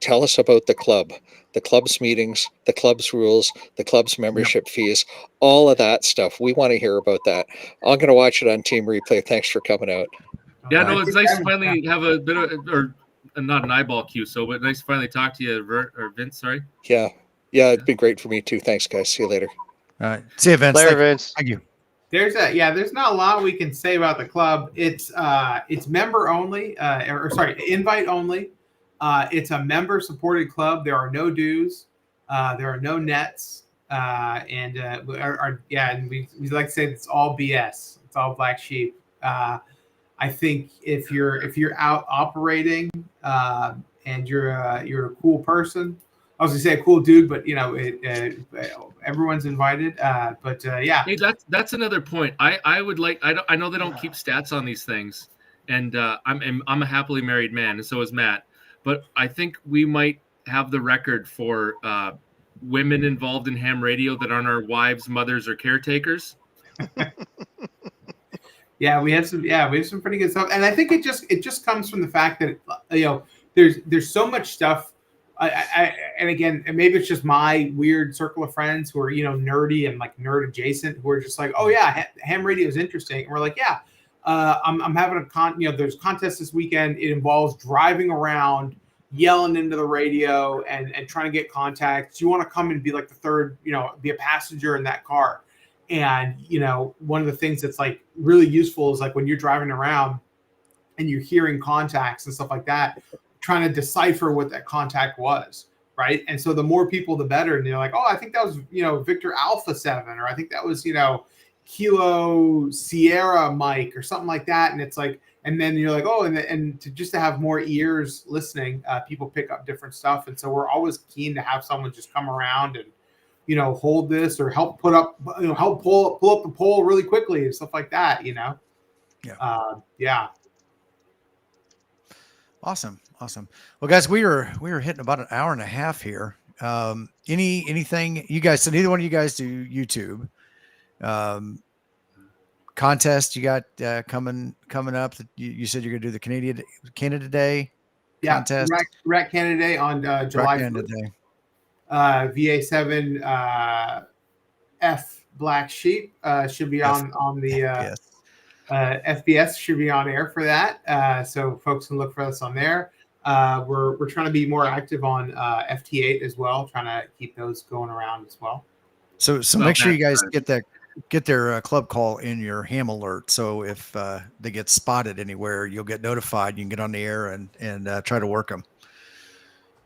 tell us about the club, the club's meetings, the club's rules, the club's membership fees, all of that stuff. We want to hear about that. I'm going to watch it on Team Replay. Thanks for coming out. Yeah, no, it's nice to finally have a bit of, or not an eyeball cue, but nice to finally talk to you, Vince, sorry. Yeah, it'd been great for me too. Thanks, guys. See you later. All right. See you, Vince. Vince. Thank you. There's not a lot we can say about the club. It's member only, invite only. It's a member-supported club. There are no dues. There are no nets. And we like to say it's all BS. It's all black sheep. I think if you're out operating and you're a cool person, I was gonna say a cool dude, but everyone's invited. Hey, that's another point. I would like. I know they don't keep stats on these things, and I'm a happily married man, and so is Matt. But I think we might have the record for women involved in ham radio that aren't our wives, mothers, or caretakers. We have some pretty good stuff, and I think it just comes from the fact that there's so much stuff. And again, maybe it's just my weird circle of friends who are nerdy and like nerd adjacent, who are just like, oh yeah, ham radio is interesting, and we're like, yeah. I'm having there's a contest this weekend. It involves driving around, yelling into the radio and trying to get contacts. You want to come and be like the third, be a passenger in that car. And, one of the things that's like really useful is like when you're driving around and you're hearing contacts and stuff like that, trying to decipher what that contact was. right? And so the more people, the better. And you're like, oh, I think that was, Victor Alpha 7, or I think that was, Kilo Sierra Mike or something like that. And it's like, and then you're like, oh, and just to have more ears listening, people pick up different stuff. And so we're always keen to have someone just come around and, hold this or help put up, help pull up the pole really quickly and stuff like that, Yeah. Yeah. Awesome. Well, guys, we were hitting about an hour and a half here. Anything you guys? So neither one of you guys do YouTube. Contest you got coming up? That you said you're gonna do the Canada Day contest. Rat Canada Day on July 1st. VA7 F Black Sheep should be on the FBS should be on air for that, so folks can look for us on there. We're trying to be more active on FT8 as well, trying to keep those going around as well. So make sure you guys get their club call in your ham alert. So if they get spotted anywhere, you'll get notified. You can get on the air and try to work them.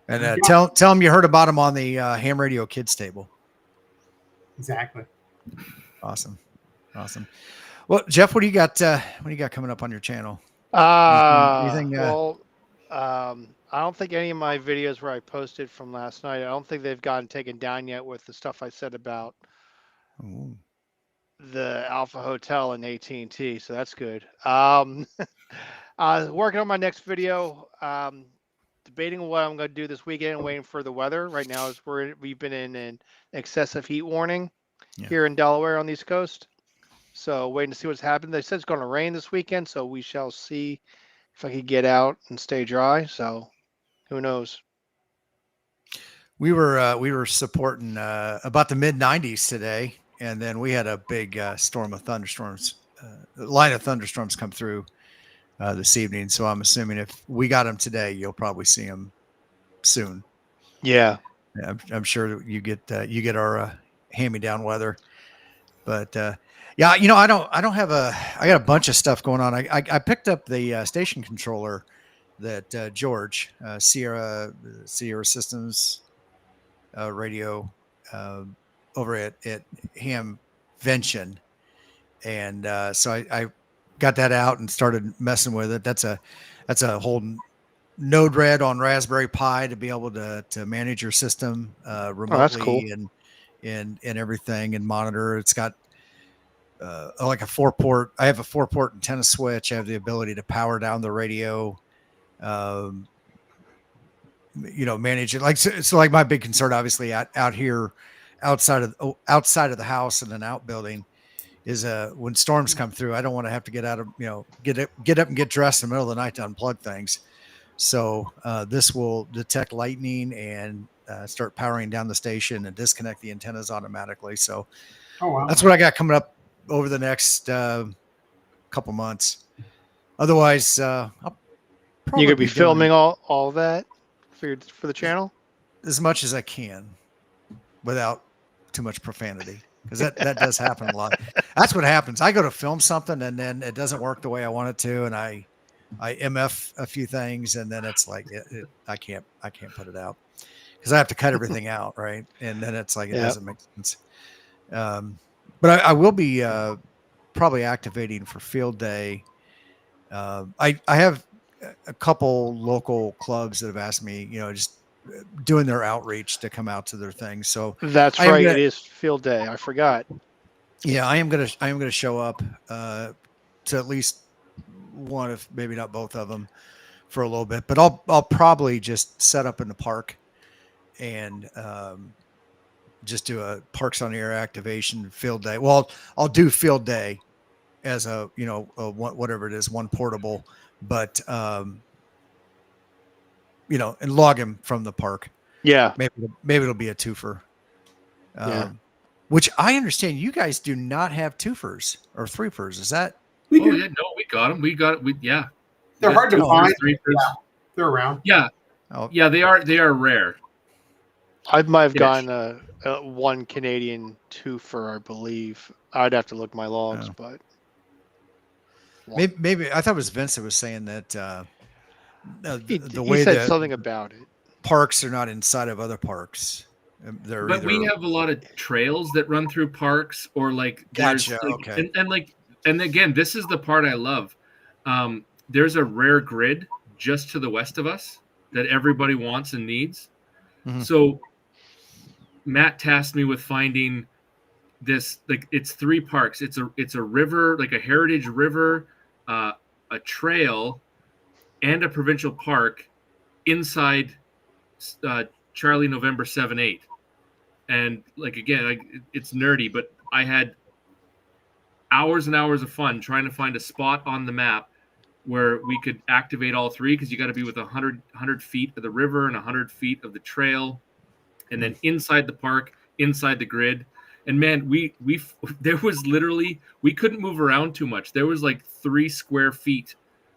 And tell them you heard about them on the Ham Radio Kids Table. Exactly. Awesome. Well, Jeff, what do you got coming up on your channel? Anything? I don't think any of my videos where I posted from last night, I don't think they've gotten taken down yet with the stuff I said about the Alpha Hotel and AT&T. So that's good. Working on my next video. Debating what I'm going to do this weekend and waiting for the weather. Right now is we've been in an excessive heat warning here in Delaware on the East Coast. So waiting to see what's happened. They said it's going to rain this weekend, so we shall see if I could get out and stay dry. So who knows? We were supporting about the mid 90s today, and then we had a big line of thunderstorms come through this evening. So I'm assuming if we got them today, you'll probably see them soon. Yeah, I'm sure you get our hand-me-down weather, but yeah, I don't have I got a bunch of stuff going on. I picked up the station controller that George Sierra Systems radio over at Hamvention, and so I got that out and started messing with it. That's a whole Node-RED on Raspberry Pi to be able to manage your system remotely. That's cool. and everything and monitor. It's got like a 4-port. I have a 4-port antenna switch. I have the ability to power down the radio. Manage it. So like my big concern, obviously, out here, outside of the house in an outbuilding, is when storms come through, I don't want to have to get up and get dressed in the middle of the night to unplug things. So this will detect lightning and start powering down the station and disconnect the antennas automatically. So that's what I got coming up over the next couple months. Otherwise, I'll you could be filming all that for the channel as much as I can without too much profanity, because that does happen a lot. That's what happens. I go to film something and then it doesn't work the way I want it to, and I MF a few things, and then it's like I can't put it out because I have to cut everything out, right? And then it's like it doesn't make sense. But I will be probably activating for field day. I have a couple local clubs that have asked me, just doing their outreach to come out to their things. So that's right. It is field day. I forgot. Yeah, I am gonna show up to at least one, if maybe not both of them, for a little bit. But I'll probably just set up in the park and just do a Parks on Air activation field day. Well, I'll do field day as whatever it is, one portable, but and log him from the park. Yeah, maybe it'll be a twofer. Which I understand you guys do not have twofers or threefers. Is that? We do. Yeah, no, we got them. They're hard to find. Yeah, they're around. Yeah. Oh. Yeah, they are rare. I might have gotten a one Canadian twofer, I believe. I'd have to look my logs, but maybe I thought it was Vince that was saying that the way he said something about it. parks are not inside of other parks. They're But we either have a lot of trails that run through parks, or like Gotcha, there's like, okay. and again, this is the part I love. There's a rare grid just to the west of us that everybody wants and needs. Mhm. So Matt tasked me with finding this, like, it's 3 parks. It's a river, like a heritage river, a trail, and a provincial park inside Charlie November 7-8. And like, again, like, it's nerdy, but I had hours and hours of fun trying to find a spot on the map where we could activate all 3, because you got to be with 100 feet of the river and 100 feet of the trail, and then inside the park, inside the grid. And man, we there was literally, we couldn't move around too much. There was like 3 square feet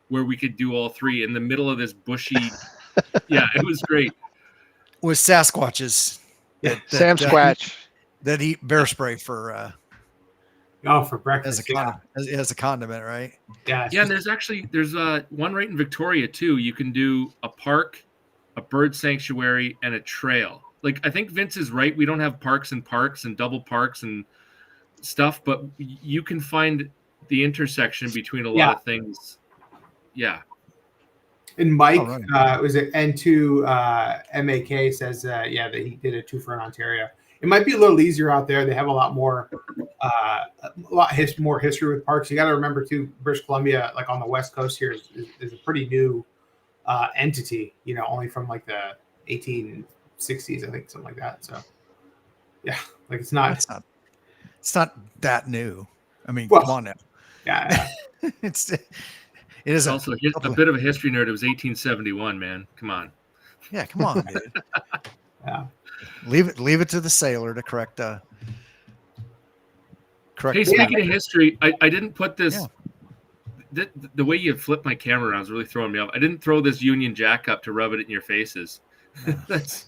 where we could do all 3 in the middle of this bushy. Yeah, it was great. With Sasquatches. Sam Squatch. That eat bear spray for for breakfast as a condiment, right? Yeah. Yeah, and there's one right in Victoria too. You can do a park, a bird sanctuary, and a trail. Like, I think Vince is right. We don't have parks and double parks and stuff, but you can find the intersection between a lot of things. Yeah. And Mike, was it N2 MAK says, that he did a 2 for Ontario. It might be a little easier out there. They have a lot more, more history with parks. You got to remember too, British Columbia, like on the west coast here, is a pretty new entity. Only from like the 1860s, I think, something like that. So, yeah, like it's not that new. I mean, well, come on now. Yeah. It is also a bit of a history nerd. It was 1871, man. Come on. Yeah, come on, dude. Yeah. Leave it to the sailor to correct. Hey, speaking of history, I didn't put this. Yeah. The way you flipped my camera around is really throwing me off. I didn't throw this Union Jack up to rub it in your faces. that's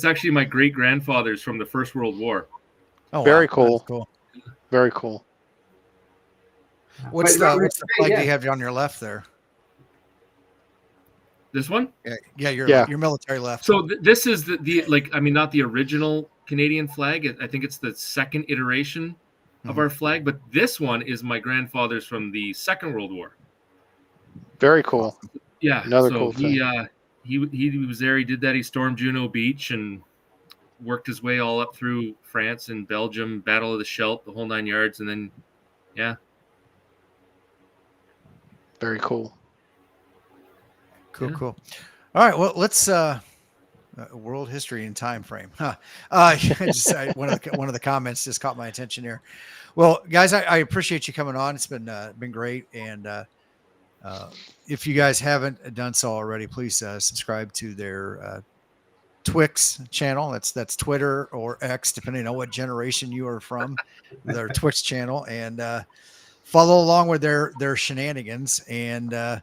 actually my great grandfather's from the First World War. Oh, very cool. That's cool. Very cool. What's the flag they have on your left there? This one? Yeah, your military left. So this is the like, I mean, not the original Canadian flag. I think it's the second iteration of our flag, but this one is my grandfather's from the Second World War. Very cool. Yeah. Another cool thing. He was there. He did that. He stormed Juno Beach and worked his way all up through France and Belgium, Battle of the Scheldt, the whole 9 yards, and then, yeah. Very cool. Cool. All right. Well, let's world history and time frame. One of the comments just caught my attention here. Well, guys, I appreciate you coming on. It's been great. And if you guys haven't done so already, please subscribe to their Twix channel. That's Twitter or X, depending on what generation you are from. Their Twix channel, and follow along with their shenanigans, and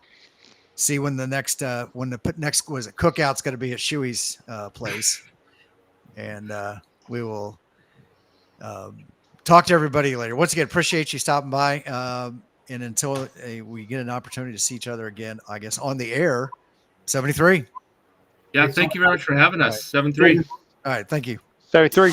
see when the next cookout's going to be at Shuey's place, and we will talk to everybody later. Once again, appreciate you stopping by, and until we get an opportunity to see each other again, I guess on the air, 73. Yeah, thank you very much for having us. 7-3. All right, thank you. 73.